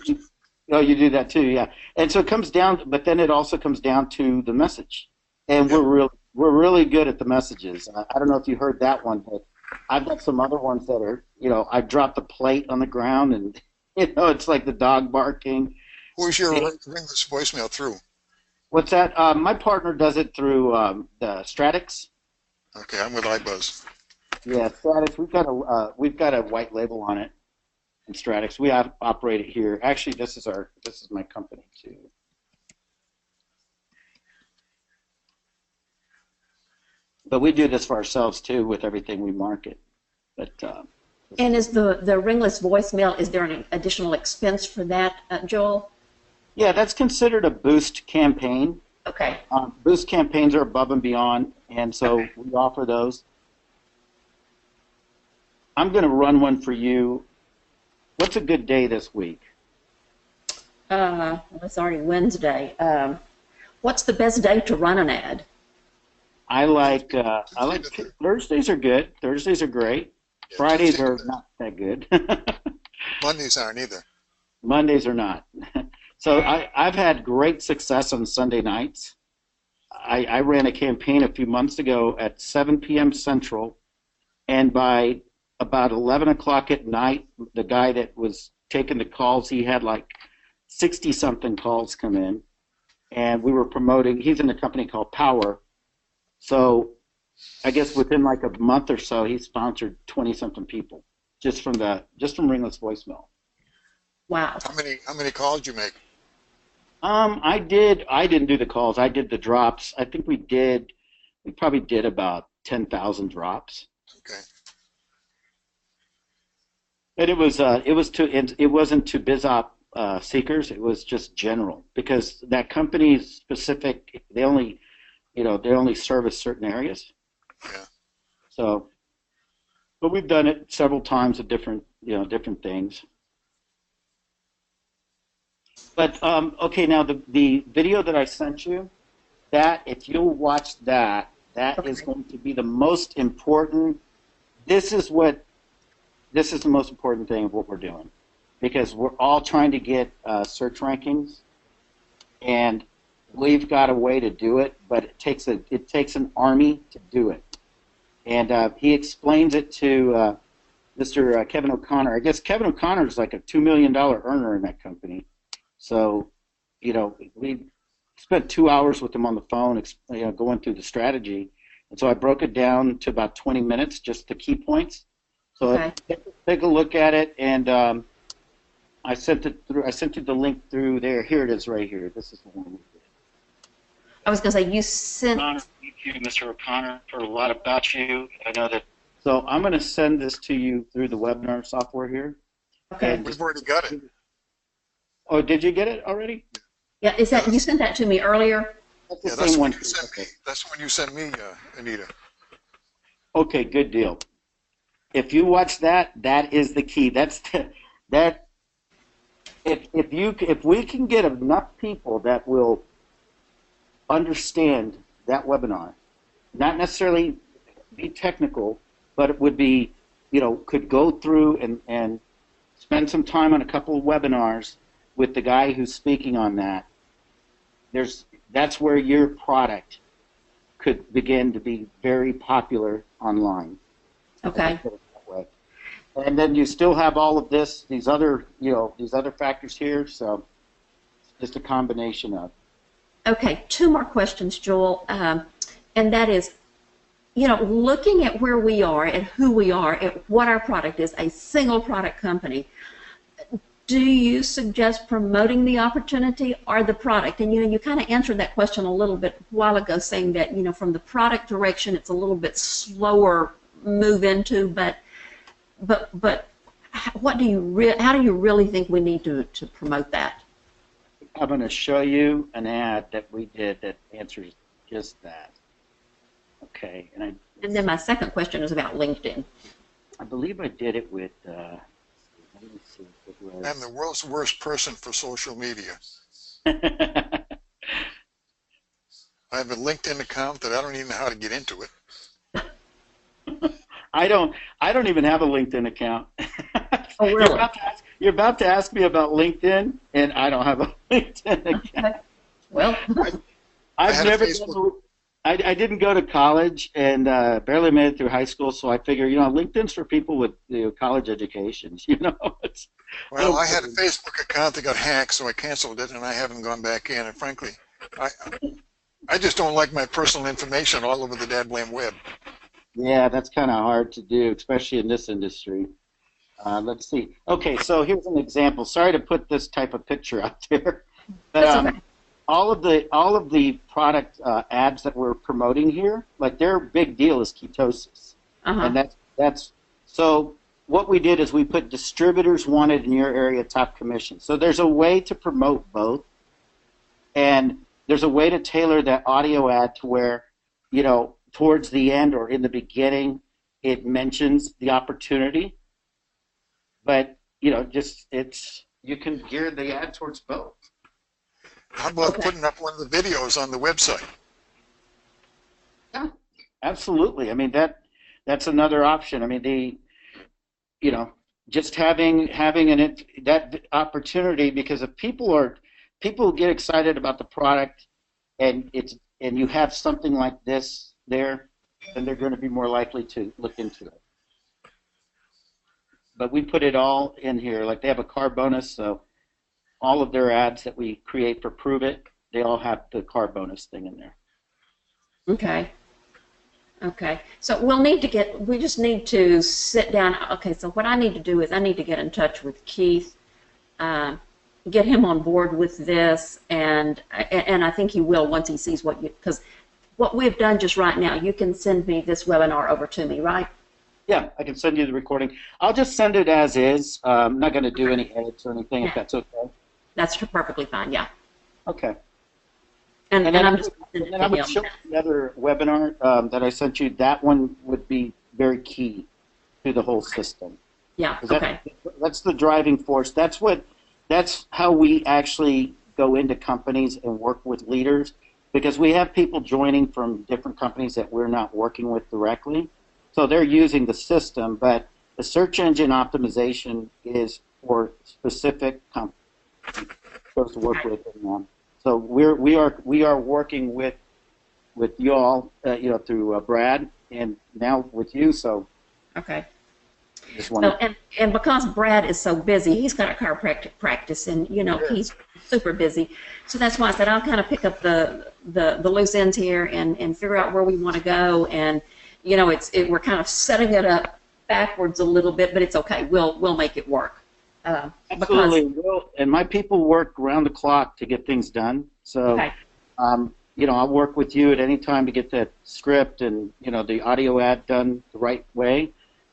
C: voicemail.
A: you do that too, yeah. And so it comes down, but then it also comes down to the message. And
C: Yeah.
A: we're really good at the messages. I don't know if you heard that one, but I've got some other ones that are, I dropped a plate on the ground and, it's like the dog barking.
C: Who's your ringless voicemail through?
A: What's that? My partner does it through the Stratix.
C: Okay, I'm with iBuzz.
A: Yeah, Stratix. We've got a white label on it in Stratix. We operate it here. Actually, this is my company too. But we do this for ourselves too with everything we market. But
B: And is the ringless voicemail, is there an additional expense for that, Joel?
A: yeah, that's considered a boost campaign.
B: Okay.
A: Boost campaigns are above and beyond, and so we offer those. I'm going to run one for you. What's a good day this week?
B: It's already Wednesday. What's the best day to run an ad?
A: I like Thursdays are good. Thursdays are great.
C: Yeah,
A: Fridays
C: Tuesday
A: are
C: good.
A: not that good.
C: Mondays aren't either.
A: Mondays are not. So I've had great success on Sunday nights. I ran a campaign a few months ago at 7 p.m. Central, and by about 11 o'clock at night, the guy that was taking the calls, he had like 60-something calls come in, and we were promoting. He's in a company called Power. So I guess within like a month or so, he sponsored 20-something people just from ringless voicemail.
B: Wow.
C: How many calls did you make?
A: I didn't do the calls. I did the drops. I think we probably did about 10,000 drops.
C: Okay.
A: And it wasn't to BizOp seekers. It was just general because that company's specific. They only service certain areas.
C: Yeah.
A: So, but we've done it several times with different things. But okay, now the video that I sent you, that if you'll watch that is going to be the most important. This is the most important thing of what we're doing, because we're all trying to get search rankings, and we've got a way to do it, but it takes an army to do it. And he explains it to Mr. Kevin O'Connor. I guess Kevin O'Connor is like a $2 million earner in that company. So, we spent 2 hours with him on the phone, going through the strategy. And so I broke it down to about 20 minutes, just the key points. So
B: Okay.
A: take a look at it, and I sent you the link through there. Here it is, right here. This is the one we did.
B: I was going to say, you sent...
A: Thank you, Mr. O'Connor, for a lot about you. I know that. So I'm going to send this to you through the webinar software here.
B: Okay.
A: And
C: We've already got it.
A: oh, did you get it already?
B: Yeah, is that you sent that to me earlier?
A: That's the
C: Yeah,
A: same
C: that's
A: one.
C: when you sent me. That's when you sent me, Anita.
A: Okay, good deal. If you watch that, that is the key. That's that. If we can get enough people that will understand that webinar, not necessarily be technical, but it would be, could go through and spend some time on a couple of webinars with the guy who's speaking on that. That's where your product could begin to be very popular online.
B: Okay.
A: And then you still have all of these other factors here. So it's just a combination of.
B: Okay, two more questions, Joel, and that is, looking at where we are, at who we are, at what our product is, a single product company. Do you suggest promoting the opportunity or the product? And you kind of answered that question a little bit a while ago, saying that from the product direction, it's a little bit slower move into, but what do you how do you really think we need to promote that?
A: I'm going to show you an ad that we did that answers just that. Okay, and
B: then my second question is about LinkedIn.
A: I believe I did it with. Let me see if it was.
C: I'm the world's worst person for social media. I have a LinkedIn account that I don't even know how to get into it.
A: I don't even have a LinkedIn account.
B: Oh, really?
A: You're about to ask me about LinkedIn, and I don't have a LinkedIn account.
B: Okay. Well,
A: I've never. I didn't go to college and barely made it through high school, so I figure, LinkedIn's for people with college educations.
C: Well, I had a Facebook account that got hacked, so I canceled it, and I haven't gone back in. And frankly, I just don't like my personal information all over the dadblam web.
A: Yeah, that's kind of hard to do, especially in this industry. Let's see. Okay, so here's an example. Sorry to put this type of picture out there, but
B: that's okay.
A: all of the product ads that we're promoting here, like their big deal is ketosis, and that's so. What we did is we put distributors wanted in your area, top commission. So there's a way to promote both, and there's a way to tailor that audio ad to where, towards the end or in the beginning, it mentions the opportunity. But you can gear the ad towards both.
C: How about putting up one of the videos on the website?
A: Yeah, absolutely. I mean that's another option. I mean just having that opportunity, because if people get excited about the product and you have something like this there, then they're going to be more likely to look into it. But we put it all in here. Like they have a car bonus, so all of their ads that we create for Prove It, they all have the car bonus thing in there.
B: Okay. Okay. So we just need to sit down. Okay, so what I need to do is I need to get in touch with Keith, get him on board with this, and I think he will once he sees because what we've done just right now, you can send me this webinar over to me, right?
A: Yeah, I can send you the recording. I'll just send it as is. I'm not going to do any edits or anything, if that's okay.
B: That's perfectly fine, yeah.
A: Okay.
B: And then I'm just
A: I would show the other webinar that I sent you. That one would be very key to the whole system.
B: Yeah, okay.
A: That's the driving force. That's how we actually go into companies and work with leaders, because we have people joining from different companies that we're not working with directly. So they're using the system, but the search engine optimization is for specific companies supposed to work with them. So we are working with you all, through Brad, and now with you. So
B: okay.
A: Just wanted,
B: and because Brad is so busy, he's got a chiropractic practice, and he's super busy. So that's why I said I'll kind of pick up the loose ends here and figure out where we want to go, and we're kind of setting it up backwards a little bit, but it's okay. We'll make it work.
A: Absolutely. And my people work around the clock to get things done. So,
B: okay.
A: I'll work with you at any time to get that script and the audio ad done the right way.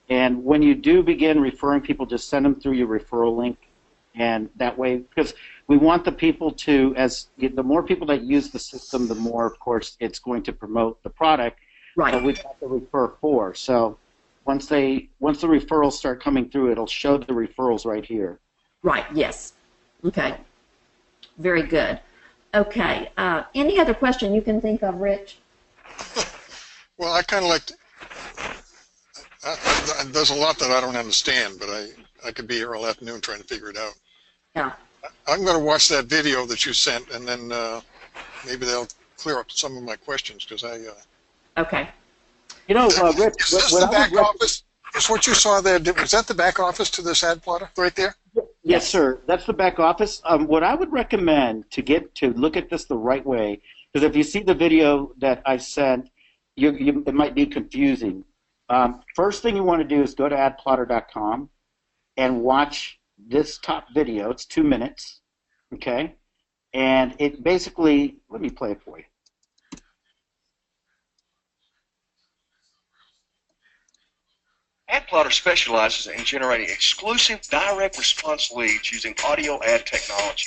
A: And when you do begin referring people, just send them through your referral link. And that way, because we want the people to, the more people that use the system, the more, of course, it's going to promote the product.
B: Right.
A: But we have to refer for. So once the referrals start coming through, it'll show the referrals right here.
B: Right. Yes. Okay. Very good. Okay. Any other question you can think of, Rich?
C: Well, I kind of like there's a lot that I don't understand, but I could be here all afternoon trying to figure it out.
B: Yeah.
C: I'm going to watch that video that you sent, and then maybe they'll clear up some of my questions, because
B: Okay.
A: You know, Rich,
C: is this the back office? Is what you saw there, was that the back office to this AdPlotter right there?
A: Yes, sir. That's the back office. What I would recommend to look at this the right way, because if you see the video that I sent, it might be confusing. First thing you want to do is go to adplotter.com and watch this top video. It's 2 minutes, okay? And it basically, let me play it for you.
E: AdPlotter specializes in generating exclusive direct response leads using audio ad technology.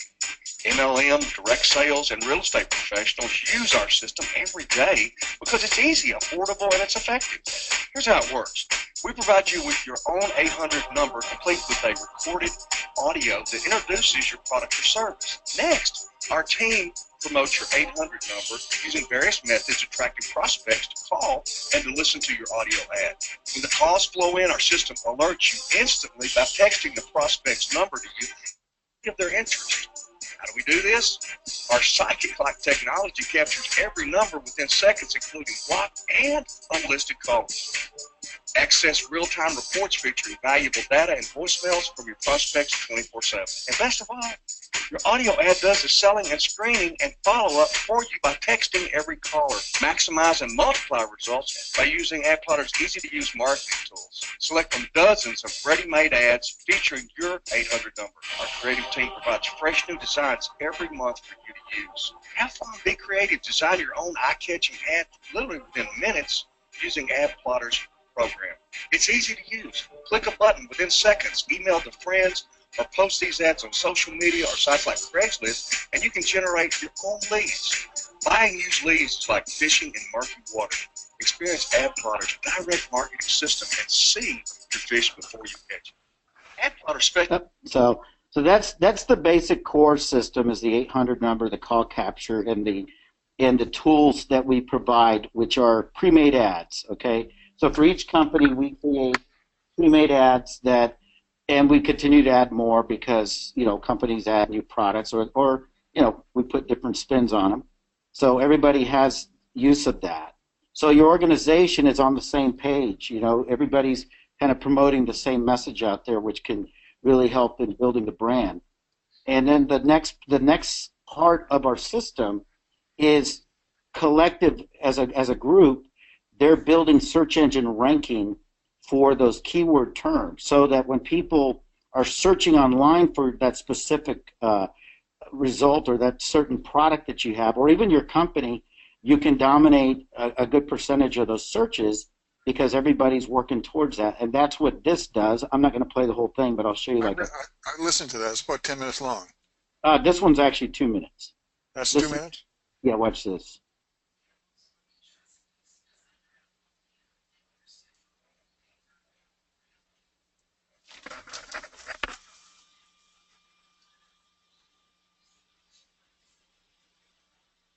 E: MLM, direct sales, and real estate professionals use our system every day because it's easy, affordable, and it's effective. Here's how it works. We provide you with your own 800 number complete with a recorded audio that introduces your product or service. Next, our team promotes your 800 number using various methods attracting prospects to call and to listen to your audio ad. When the calls flow in, our system alerts you instantly by texting the prospect's number to you if they're interested. How do we do this? Our psychic-like technology captures every number within seconds, including blocked and unlisted callers. Access real-time reports featuring valuable data and voicemails from your prospects 24/7. And best of all, your audio ad does the selling and screening and follow-up for you by texting every caller. Maximize and multiply results by using AdPlotter's easy-to-use marketing tools. Select from dozens of ready-made ads featuring your 800 number. Our creative team provides fresh new designs every month for you to use. Have fun, be creative, design your own eye-catching ad literally within minutes using AdPlotter's program. It's easy to use. Click a button within seconds, email to friends, or post these ads on social media or sites like Craigslist, and you can generate your own leads. Buying used leads is like fishing in murky water. Experience AdPlotter's direct marketing system and see your fish before you catch it. AdPlotter special.
A: So that's the basic core system, is the 800 number, the call capture, and the tools that we provide, which are pre-made ads. Okay. So for each company, we create pre-made ads and we continue to add more because, companies add new products or we put different spins on them. So everybody has use of that. So your organization is on the same page. Everybody's kind of promoting the same message out there, which can really help in building the brand. And then the next part of our system is collective as a group. They're building search engine ranking for those keyword terms so that when people are searching online for that specific result or that certain product that you have, or even your company, you can dominate a good percentage of those searches because everybody's working towards that. And that's what this does. I'm not going to play the whole thing, but I'll show you
C: I listened to that. It's about 10 minutes long.
A: This one's actually 2 minutes.
C: That's 2 minutes?
A: Yeah, watch this.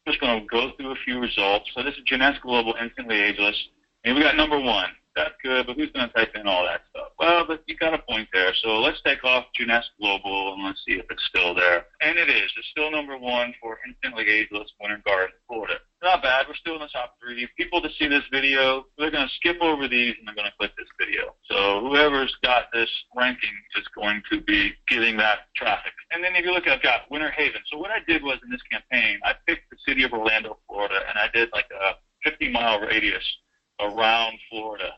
F: Just going to go through a few results. So this is Jeunesse Global, Instantly Ageless. And we got number 1. That's good, but who's going to type in all that stuff? Well, but you got a point there. So let's take off Jeunesse Global and let's see if it's still there. And it is. It's still number 1 for Instantly Ageless Winter Garden, Florida. Not bad. We're still in the top 3. People to see this video, they're going to skip over these and they're going to click this video. So whoever's got this ranking is going to be getting that traffic. And then if you look, I've got Winter Haven. So what I did was in this campaign, I picked the city of Orlando, Florida, and I did like a 50-mile radius around Florida.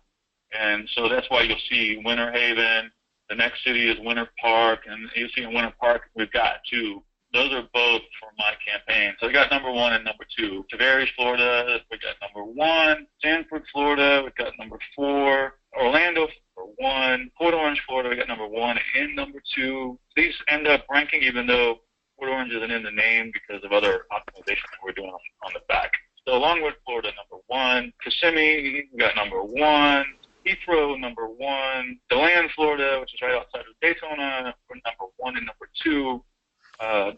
F: And so that's why you'll see Winter Haven. The next city is Winter Park, and you'll see in Winter Park we've got 2. Those are both for my campaign. So we got number 1 and number 2. Tavares, Florida, we got number 1. Sanford, Florida, we got number 4. Orlando for 1. Port Orange, Florida, we got number 1 and number 2. These end up ranking even though Port Orange isn't in the name because of other optimization that we're doing on the back. So Longwood, Florida, number 1. Kissimmee, we got number 1. Heathrow, number 1. DeLand, Florida, which is right outside of Daytona, we're number 1 and number 2.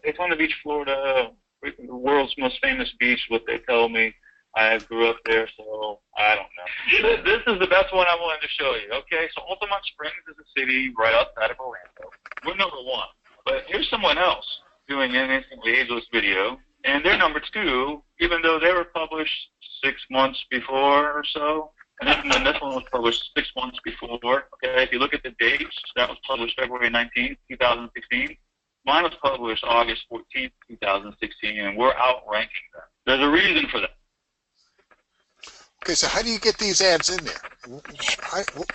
F: Daytona Beach, Florida, the world's most famous beach, what they tell me. I grew up there, so I don't know. This is the best one I wanted to show you. Okay, so Altamont Springs is a city right outside of Orlando. We're number 1. But here's someone else doing an Instantly Ageless video, and they're number 2, even though they were published 6 months before or so. And then this one was published 6 months before. Okay, if you look at the dates, that was published February 19th, 2016. Mine was published August 14th, 2016, and we're outranking them. There's a reason for that.
C: Okay, so how do you get these ads in there?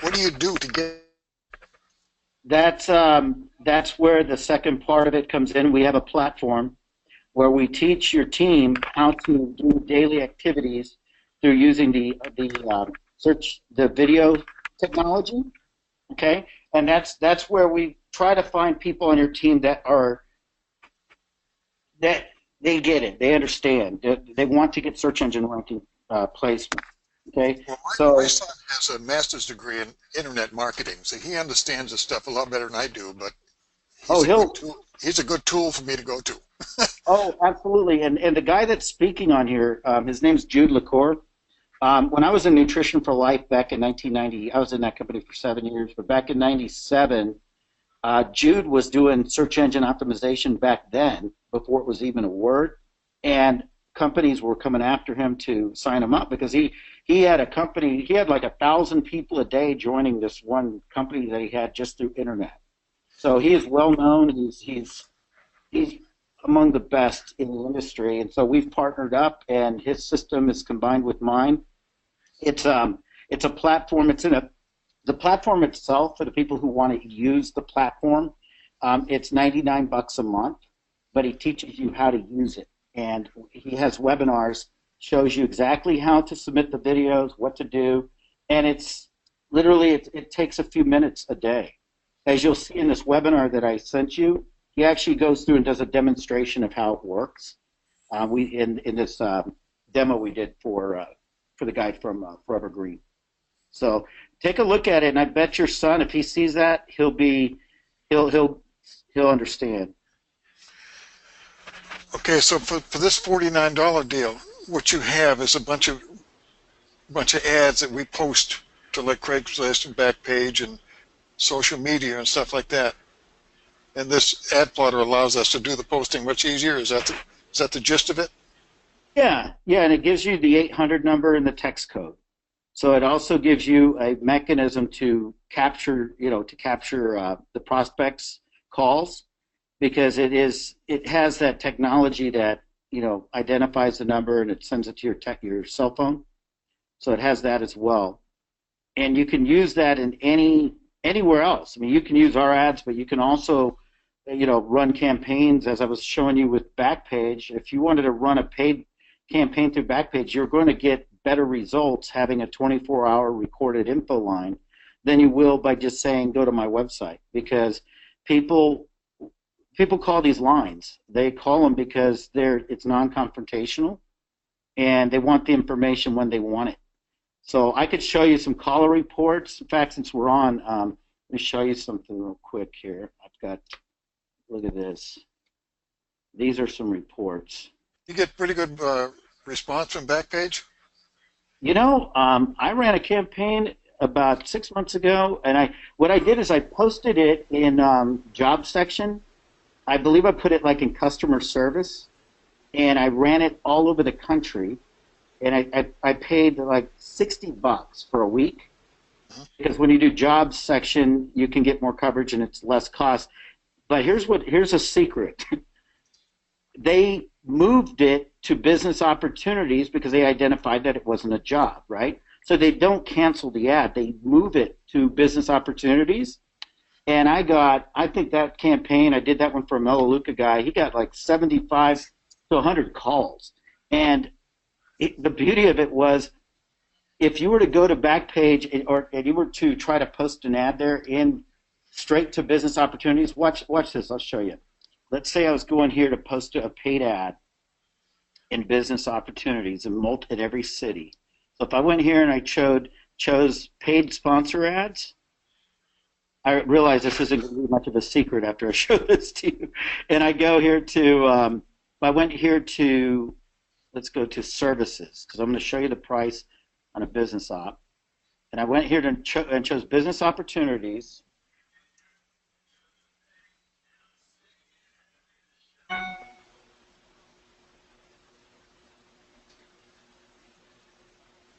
C: What do you do to get?
A: That's where the second part of it comes in. We have a platform where we teach your team how to do daily activities through using the video technology. Okay, and that's where we try to find people on your team that they get it, they understand, they want to get search engine ranking placement. Okay,
C: well, my son has a master's degree in internet marketing, so he understands this stuff a lot better than I do. But he's a good tool for me to go to.
A: Oh, absolutely. And the guy that's speaking on here, his name's Jude LaCour. When I was in Nutrition for Life back in 1990, I was in that company for 7 years. But back in '97, Jude was doing search engine optimization back then, before it was even a word, and companies were coming after him to sign him up because he had a company. He had like 1,000 people a day joining this one company that he had just through internet. So he is well known. He's among the best in the industry, and so we've partnered up, and his system is combined with mine. It's a platform. The platform itself, for the people who want to use the platform, it's $99 a month, but he teaches you how to use it. And he has webinars, shows you exactly how to submit the videos, what to do, and it's literally, it takes a few minutes a day. As you'll see in this webinar that I sent you, he actually goes through and does a demonstration of how it works. In this demo we did for the guy from Forever Green. So take a look at it, and I bet your son, if he sees that, he'll understand.
C: Okay, so for this $49 deal, what you have is a bunch of ads that we post to like Craigslist and Backpage and social media and stuff like that. And this AdPlotter allows us to do the posting much easier. Is that the gist of it?
A: Yeah, and it gives you the 800 number and the text code. So it also gives you a mechanism to capture, the prospects' calls, because it has that technology that identifies the number and it sends it to your cell phone. So it has that as well, and you can use that in anywhere else. I mean, you can use our ads, but you can also run campaigns, as I was showing you with Backpage. If you wanted to run a paid campaign through Backpage, you're going to get better results having a 24-hour recorded info line than you will by just saying go to my website, because people call these lines. They call them because it's non-confrontational, and they want the information when they want it. So I could show you some caller reports. In fact, since we're on, let me show you something real quick here. Look at this. These are some reports.
C: You get pretty good response from Backpage?
A: I ran a campaign about 6 months ago, and what I did is I posted it in job section. I believe I put it like in customer service, and I ran it all over the country, and I paid like $60 for a week, because when you do job section, you can get more coverage and it's less cost. But here's a secret. They moved it to business opportunities because they identified that it wasn't a job, right? So they don't cancel the ad. They move it to business opportunities. And I think that campaign, I did that one for a Melaleuca guy. He got like 75 to 100 calls. And the beauty of it was if you were to go to Backpage and you were to try to post an ad there in straight to business opportunities, watch this. I'll show you. Let's say I was going here to post a paid ad in business opportunities in every city. So if I went here and I chose paid sponsor ads, I realize this isn't going to be much of a secret after I show this to you. And I go here to, I went here to, let's go to services, because I'm going to show you the price on a business op. And I went here and chose business opportunities.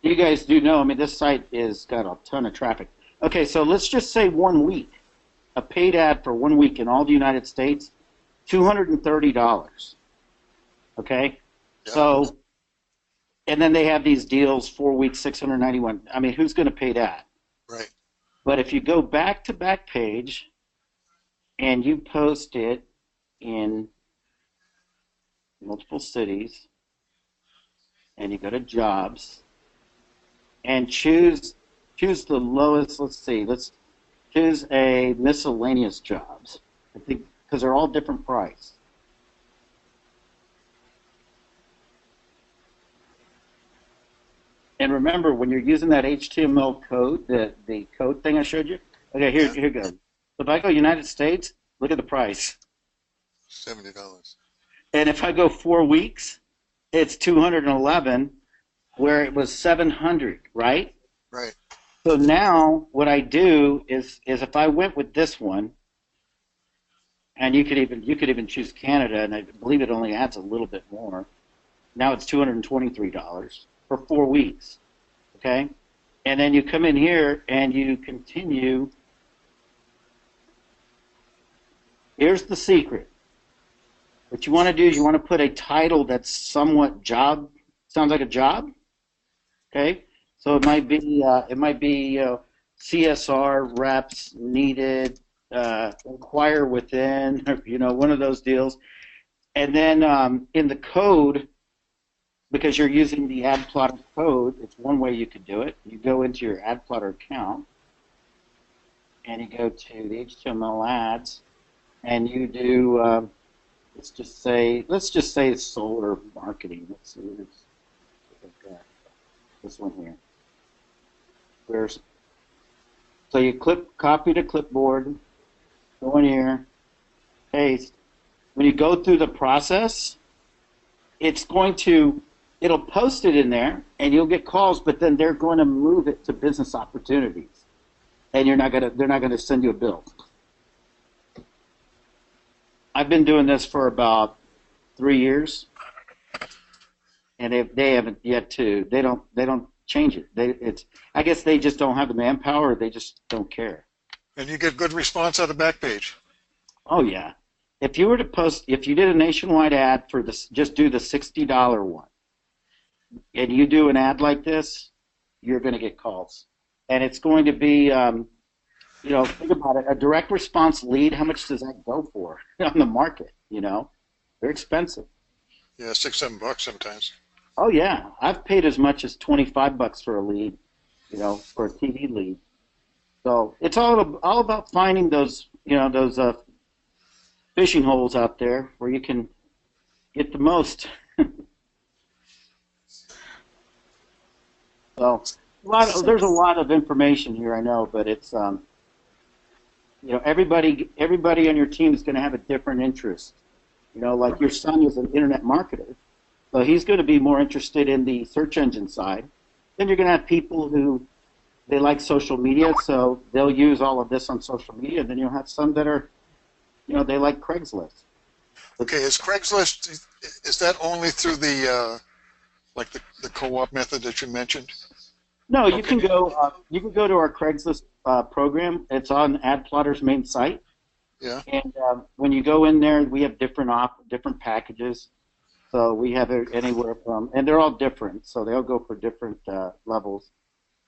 A: You guys do know, I mean, this site is got a ton of traffic. Okay, so let's just say 1 week, a paid ad for 1 week in all the United States, $230. Okay, yep. So, and then they have these deals, 4 weeks, $691. I mean, who's going to pay that?
C: Right.
A: But if you go back to Backpage and you post it in multiple cities, and you go to jobs and choose the lowest. Let's see. Let's choose a miscellaneous jobs. I think because they're all different price. And remember, when you're using that HTML code, the code thing I showed you. Okay, here goes. So if I go United States, look at the price.
C: $70.
A: And if I go 4 weeks, it's 211, where it was 700, right?
C: Right.
A: So now what I do is if I went with this one, and you could even choose Canada, and I believe it only adds a little bit more. Now it's $223 for 4 weeks, okay? And then you come in here and you continue. Here's the secret. What you want to do is you want to put a title that's somewhat job, sounds like a job, okay? So it might be CSR reps needed, inquire within, one of those deals. And then in the code, because you're using the AdPlotter code, it's one way you could do it. You go into your AdPlotter account, and you go to the HTML ads, and you do. Let's just say it's solar marketing. Let's see. This one here. So you copy to clipboard, go in here, paste. When you go through the process, it'll post it in there, and you'll get calls, but then they're going to move it to business opportunities, and they're not going to send you a bill. I've been doing this for about 3 years, and they haven't yet to. They don't change it. I guess they just don't have the manpower. Or they just don't care.
C: And you get good response out of Backpage.
A: Oh yeah. If you did a nationwide ad for this, just do the $60 one, and you do an ad like this, you're going to get calls, and it's going to be. Think about it. A direct response lead, how much does that go for on the market? They're expensive.
C: Yeah, $6-7 sometimes.
A: Oh yeah, I've paid as much as $25 for a lead, for a TV lead. So it's all about finding those, those fishing holes out there where you can get the most. So there's a lot of information here, I know, but it's everybody on your team is going to have a different interest. Like your son is an internet marketer, so he's going to be more interested in the search engine side. Then you're going to have people who they like social media, so they'll use all of this on social media. Then you'll have some that are, they like Craigslist.
C: Okay, is Craigslist, is that only through the the co-op method that you mentioned?
A: No, you can go to our Craigslist program. It's on AdPlotter's main site.
C: Yeah.
A: And when you go in there, we have different packages. So we have anywhere from, and they're all different. So they'll go for different levels.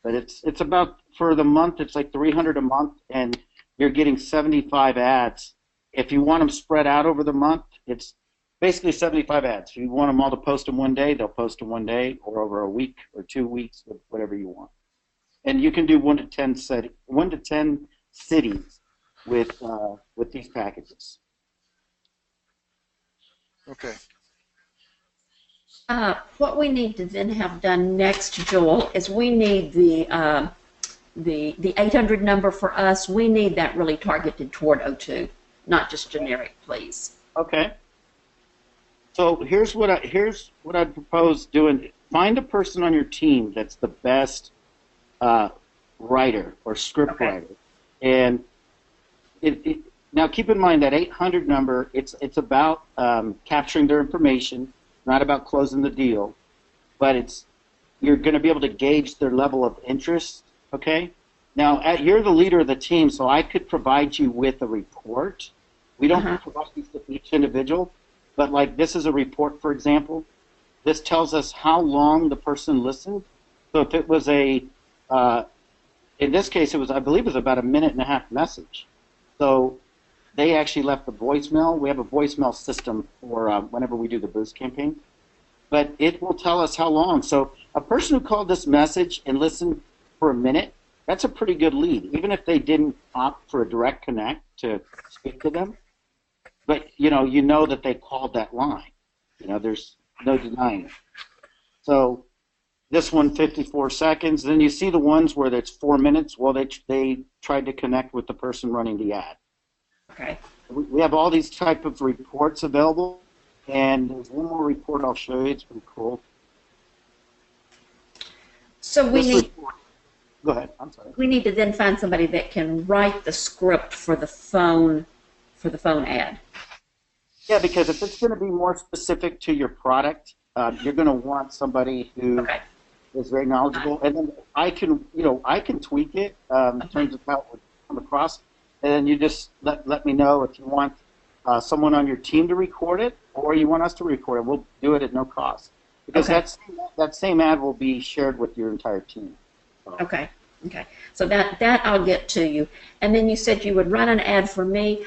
A: But it's about, for the month, it's like $300 a month, and you're getting 75 ads. If you want them spread out over the month, it's basically 75 ads. If you want them all to post in one day, they'll post in one day or over a week or 2 weeks, whatever you want. And you can do 1 to 10 cities with these packages.
C: Okay.
B: What we need to then have done next, Joel, is we need the 800 number for us. We need that really targeted toward O2, not just generic, please.
A: Okay. So here's what I'd propose doing. Find a person on your team that's the best writer or script writer, and now keep in mind that 800 number. It's about capturing their information, not about closing the deal, but you're going to be able to gauge their level of interest. Okay. Now you're the leader of the team, so I could provide you with a report. We don't provide these to each individual, but like this is a report, for example. This tells us how long the person listened. So if it was in this case, I believe it was about a 1.5-minute message. So they actually left the voicemail. We have a voicemail system for whenever we do the boost campaign. But it will tell us how long. So a person who called this message and listened for a minute, that's a pretty good lead, even if they didn't opt for a direct connect to speak to them. But, you know that they called that line. There's no denying it. So this one, 54 seconds. Then you see the ones where it's 4 minutes. Well, they tried to connect with the person running the ad.
B: Okay.
A: We have all these type of reports available. And there's one more report I'll show you. It's pretty cool.
B: So
A: Go ahead. I'm sorry.
B: We need to then find somebody that can write the script for the phone ad.
A: Yeah, because if it's going to be more specific to your product, you're going to want somebody who is very knowledgeable, and then I can tweak it in terms of how it would come across, and then you just let me know if you want someone on your team to record it, or you want us to record it. We'll do it at no cost, because that same ad will be shared with your entire team.
B: Okay. So that I'll get to you. And then you said you would run an ad for me.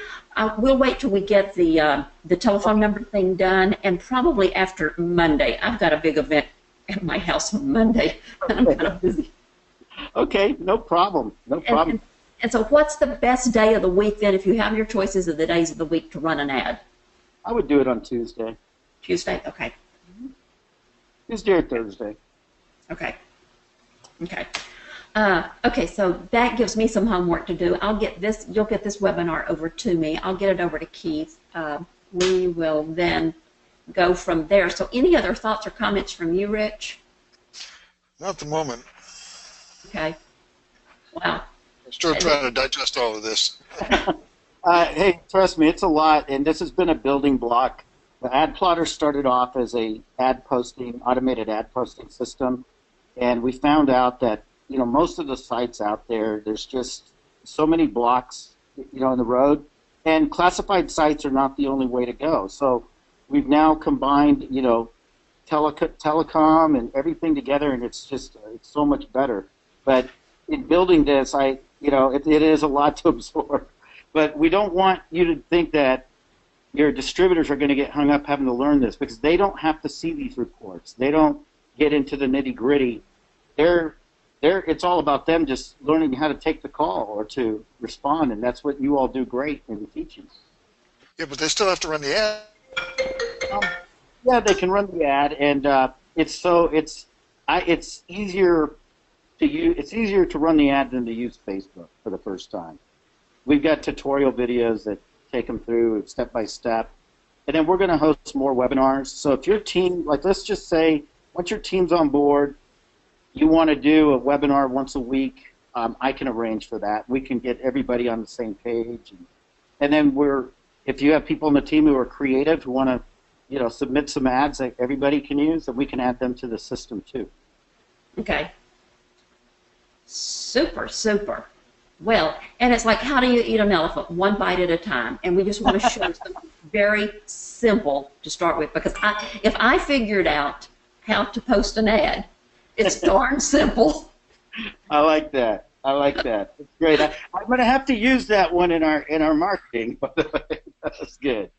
B: We'll wait till we get the telephone number thing done, and probably after Monday. I've got a big event at my house on Monday, and I'm kind of busy.
A: Okay, no problem.
B: And so what's the best day of the week then, if you have your choices of the days of the week to run an ad?
A: I would do it on Tuesday.
B: Tuesday? Okay.
A: Tuesday or Thursday.
B: Okay. Okay, so that gives me some homework to do. You'll get this webinar over to me. I'll get it over to Keith. We will then go from there. So any other thoughts or comments from you, Rich?
C: Not at the moment.
B: Okay. Wow.
C: I'm still trying to digest all of this.
A: Hey, trust me, it's a lot, and this has been a building block. The AdPlotter started off as a automated ad posting system, and we found out that most of the sites out there's just so many blocks, in the road, and classified sites are not the only way to go. So we've now combined, telecom and everything together, and it's so much better. But in building this, it is a lot to absorb. But we don't want you to think that your distributors are going to get hung up having to learn this, because they don't have to see these reports. They don't get into the nitty-gritty. It's all about them just learning how to take the call or to respond, and that's what you all do great in the teaching.
C: Yeah, but they still have to run the ad.
A: Yeah, they can run the ad, and it's easier to run the ad than to use Facebook for the first time. We've got tutorial videos that take them through step by step, and then we're going to host more webinars. So if your team, let's just say, once your team's on board, you want to do a webinar once a week, I can arrange for that. We can get everybody on the same page, and then if you have people on the team who are creative, who want to, submit some ads that everybody can use, and we can add them to the system too.
B: Okay. Super. Well, and it's like, how do you eat an elephant? One bite at a time. And we just want to show something very simple to start with, because if I figured out how to post an ad, it's darn simple.
A: I like that. It's great. I'm going to have to use that one in our marketing. That's good.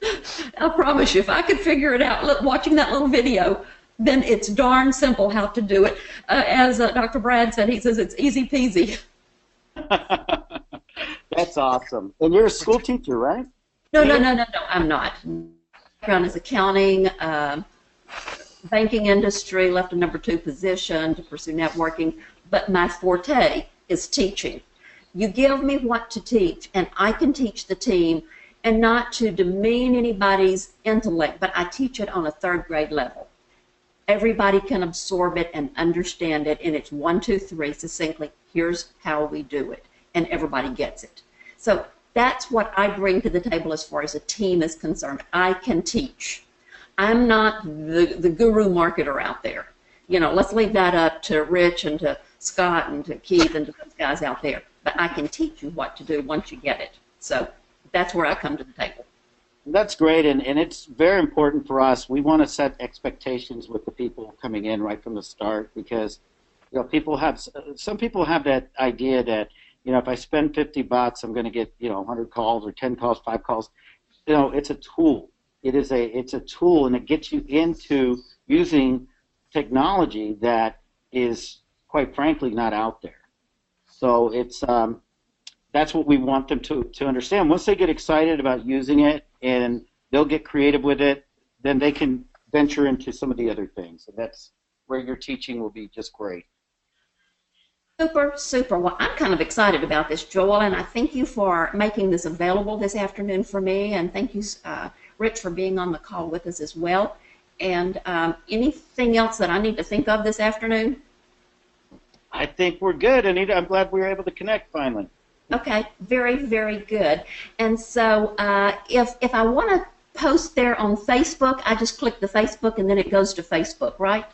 B: I promise you, if I could figure it out, look, watching that little video, then it's darn simple how to do it. As Dr. Brad said, he says it's easy peasy.
A: That's awesome. And you're a school teacher, right?
B: No, I'm not. Background is accounting, banking industry, left a #2 position to pursue networking, but my forte is teaching. You give me what to teach, and I can teach the team, and not to demean anybody's intellect, but I teach it on a 3rd grade level. Everybody can absorb it and understand it, and it's 1, 2, 3, succinctly, here's how we do it, and everybody gets it. So that's what I bring to the table as far as a team is concerned. I can teach. I'm not the guru marketer out there. You know, let's leave that up to Rich and to Scott and to Keith and to those guys out there. But I can teach you what to do once you get it. So that's where I come to the table.
A: That's great, and it's very important for us. We want to set expectations with the people coming in right from the start, because you know some people have that idea that, you know, if I spend $50, I'm going to get, you know, 100 calls or 10 calls, 5 calls. You know, it's a tool. It's a tool, and it gets you into using technology that is, quite frankly, not out there. So it's that's what we want them to understand. Once they get excited about using it and they'll get creative with it, then they can venture into some of the other things. And that's where your teaching will be just great.
B: Super, super. Well, I'm kind of excited about this, Joel, and I thank you for making this available this afternoon for me, and thank you, Rich, for being on the call with us as well. And anything else that I need to think of this afternoon?
A: I think we're good, Anita. I'm glad we were able to connect finally.
B: Okay, very, very good. And so if I want to post there on Facebook, I just click the Facebook and then it goes to Facebook, right?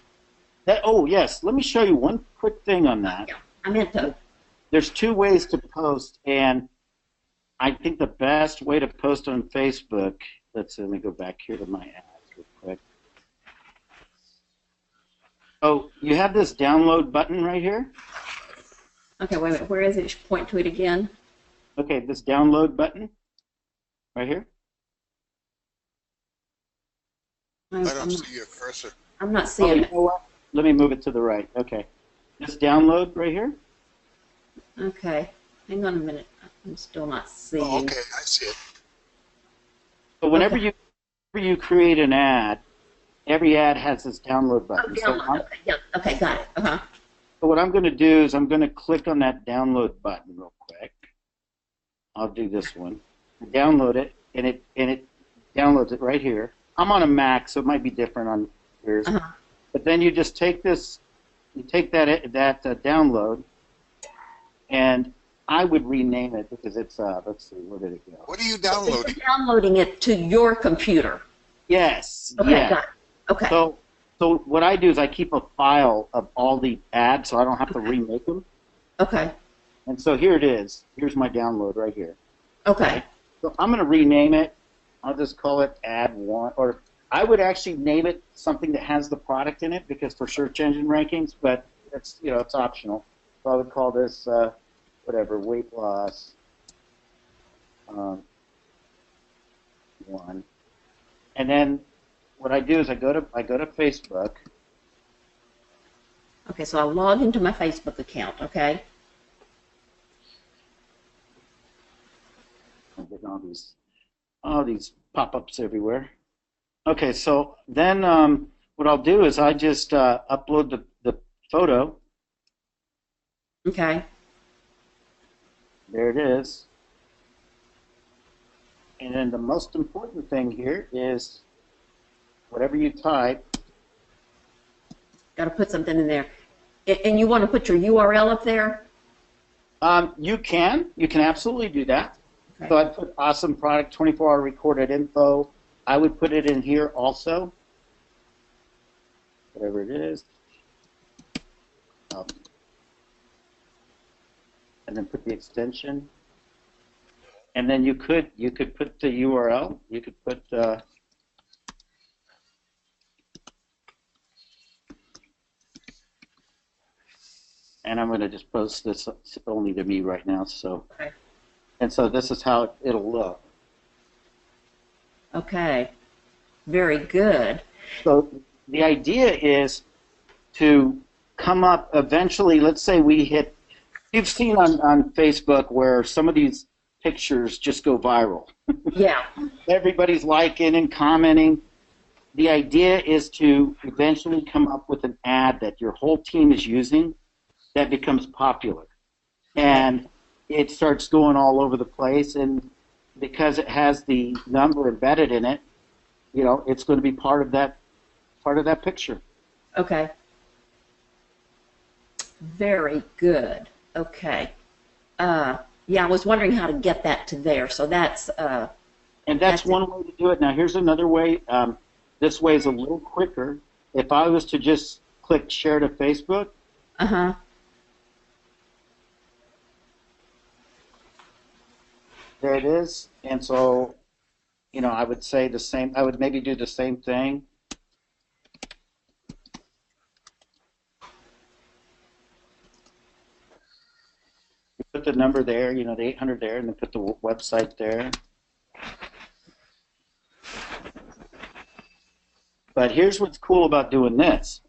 A: Oh, yes. Let me show you one quick thing on that.
B: Yeah, I meant to.
A: There's 2 ways to post, and I think the best way to post on Facebook, let me go back here to my ads real quick. Oh, you have this download button right here.
B: Okay, wait a minute. Where is it? Point to it again.
A: Okay, this download button right here.
C: I don't see your cursor.
B: I'm not seeing
A: you
B: it.
A: know what? Let me move it to the right. Okay. This download right here.
B: Okay. Hang on a minute. I'm still not seeing.
C: Oh, okay, I see it.
A: So whenever you create an ad, every ad has this download button.
B: Oh, download. Okay, yeah. Okay, got it. Uh-huh.
A: So what I'm going to do is I'm going to click on that download button real quick. I'll do this one. Download it, and it downloads it right here. I'm on a Mac, so it might be different on yours.
B: Uh-huh.
A: But then you just take this, you take that download, and I would rename it because it's let's see, where did it go?
C: What are you downloading?
B: It's downloading it to your computer.
A: Yes.
B: Okay,
A: yeah.
B: got it. Okay.
A: So what I do is I keep a file of all the ads, so I don't have to remake them.
B: Okay.
A: And so here it is. Here's my download right here.
B: Okay.
A: So I'm going to rename it. I'll just call it Ad 1, or I would actually name it something that has the product in it, because for search engine rankings, but it's, you know, it's optional. So I would call this whatever, weight loss 1. And then what I do is I go to Facebook.
B: Okay, so I'll log into my Facebook account, okay?
A: I'm getting all these pop-ups everywhere. Okay, so then what I'll do is I just upload the photo.
B: Okay.
A: There it is. And then the most important thing here is whatever you type.
B: Got to put something in there. And you want to put your URL up there?
A: You can absolutely do that.
B: Okay.
A: So I'd put awesome product, 24-hour recorded info. I would put it in here also. Whatever it is. And then put the extension. And then you could put the URL. You could put and I'm going to just post this only to me right now. So,
B: Okay.
A: and so this is how it'll look.
B: Okay. Very good.
A: So the idea is to come up eventually, let's say we hit, you've seen on Facebook where some of these pictures just go viral.
B: Yeah.
A: Everybody's liking and commenting. The idea is to eventually come up with an ad that your whole team is using that becomes popular. And it starts going all over the place, and because it has the number embedded in it, you know, it's going to be part of that picture.
B: Okay. Very good. Okay. Yeah, I was wondering how to get that to there. So that's
A: and that's one way to do it. Now here's another way. This way is a little quicker. If I was to just click share to Facebook.
B: Uh-huh.
A: There it is. And so, you know, I would say the same. I would maybe do the same thing. Put the number there, you know, the 800 there, and then put the website there. But here's what's cool about doing this.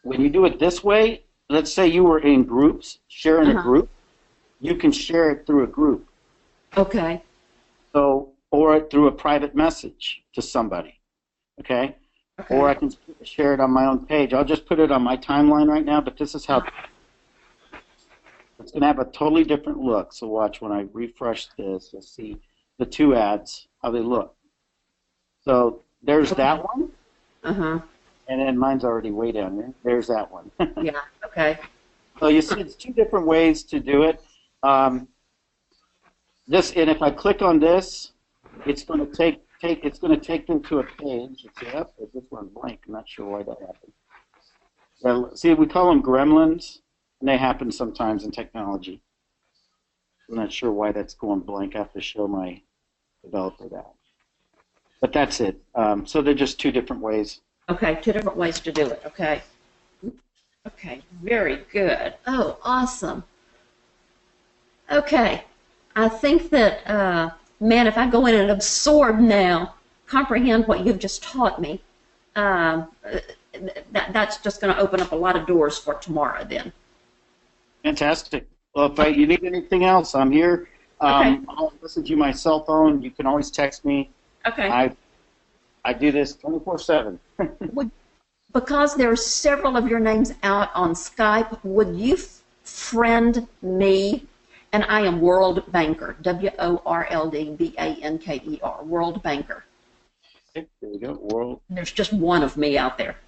A: When you do it this way, let's say you were in groups, sharing a group, you can share it through a group.
B: Okay.
A: So, or through a private message to somebody, okay? Or I can share it on my own page. I'll just put it on my timeline right now, but this is how it's going to have a totally different look. So watch when I refresh this, you'll see the two ads, how they look. So there's that one.
B: Uh-huh.
A: And then mine's already way down there. There's that one.
B: Yeah, okay.
A: So you see it's two different ways to do it. This, and if I click on this, it's going to take them to a page. It's up. This one blank. I'm not sure why that happened. So, see, we call them gremlins, and they happen sometimes in technology. I'm not sure why that's going blank. I have to show my developer that. But that's it. So they're just two different ways.
B: Okay, two different ways to do it. Okay. Okay, very good. Oh, awesome. Okay. I think that, man, if I go in and absorb now, comprehend what you've just taught me, that's just going to open up a lot of doors for tomorrow then.
A: Fantastic. Well, if you need anything else, I'm here. I'll message you my cell phone. You can always text me.
B: Okay.
A: I do this 24/7.
B: Because there are several of your names out on Skype, would you friend me? And I am World Banker, WORLDBANKER, World Banker.
A: Okay, there we go, World.
B: And there's just one of me out there.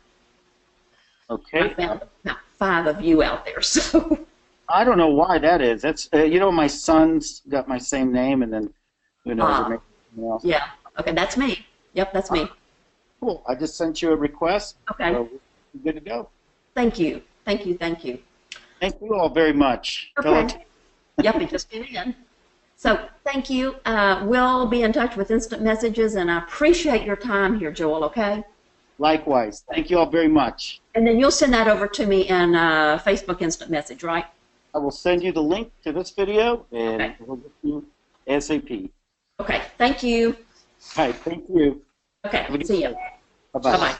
A: Okay.
B: I found about 5 of you out there, so.
A: I don't know why that is. That's you know, my son's got my same name, and then who knows? Maybe someone else.
B: Yeah. Okay, that's me. Yep, that's me.
A: Cool. I just sent you a request.
B: Okay.
A: So we're good to go.
B: Thank you. Thank you. Thank you.
A: Thank you all very much.
B: Okay. Yep, it just came in. So thank you. We'll be in touch with instant messages, and I appreciate your time here, Joel, okay?
A: Likewise. Thank you all very much.
B: And then you'll send that over to me in Facebook instant message, right?
A: I will send you the link to this video, and we'll get you ASAP.
B: Okay, thank you.
A: All right, thank you.
B: Okay, see you.
A: Bye-bye.
B: Bye-bye.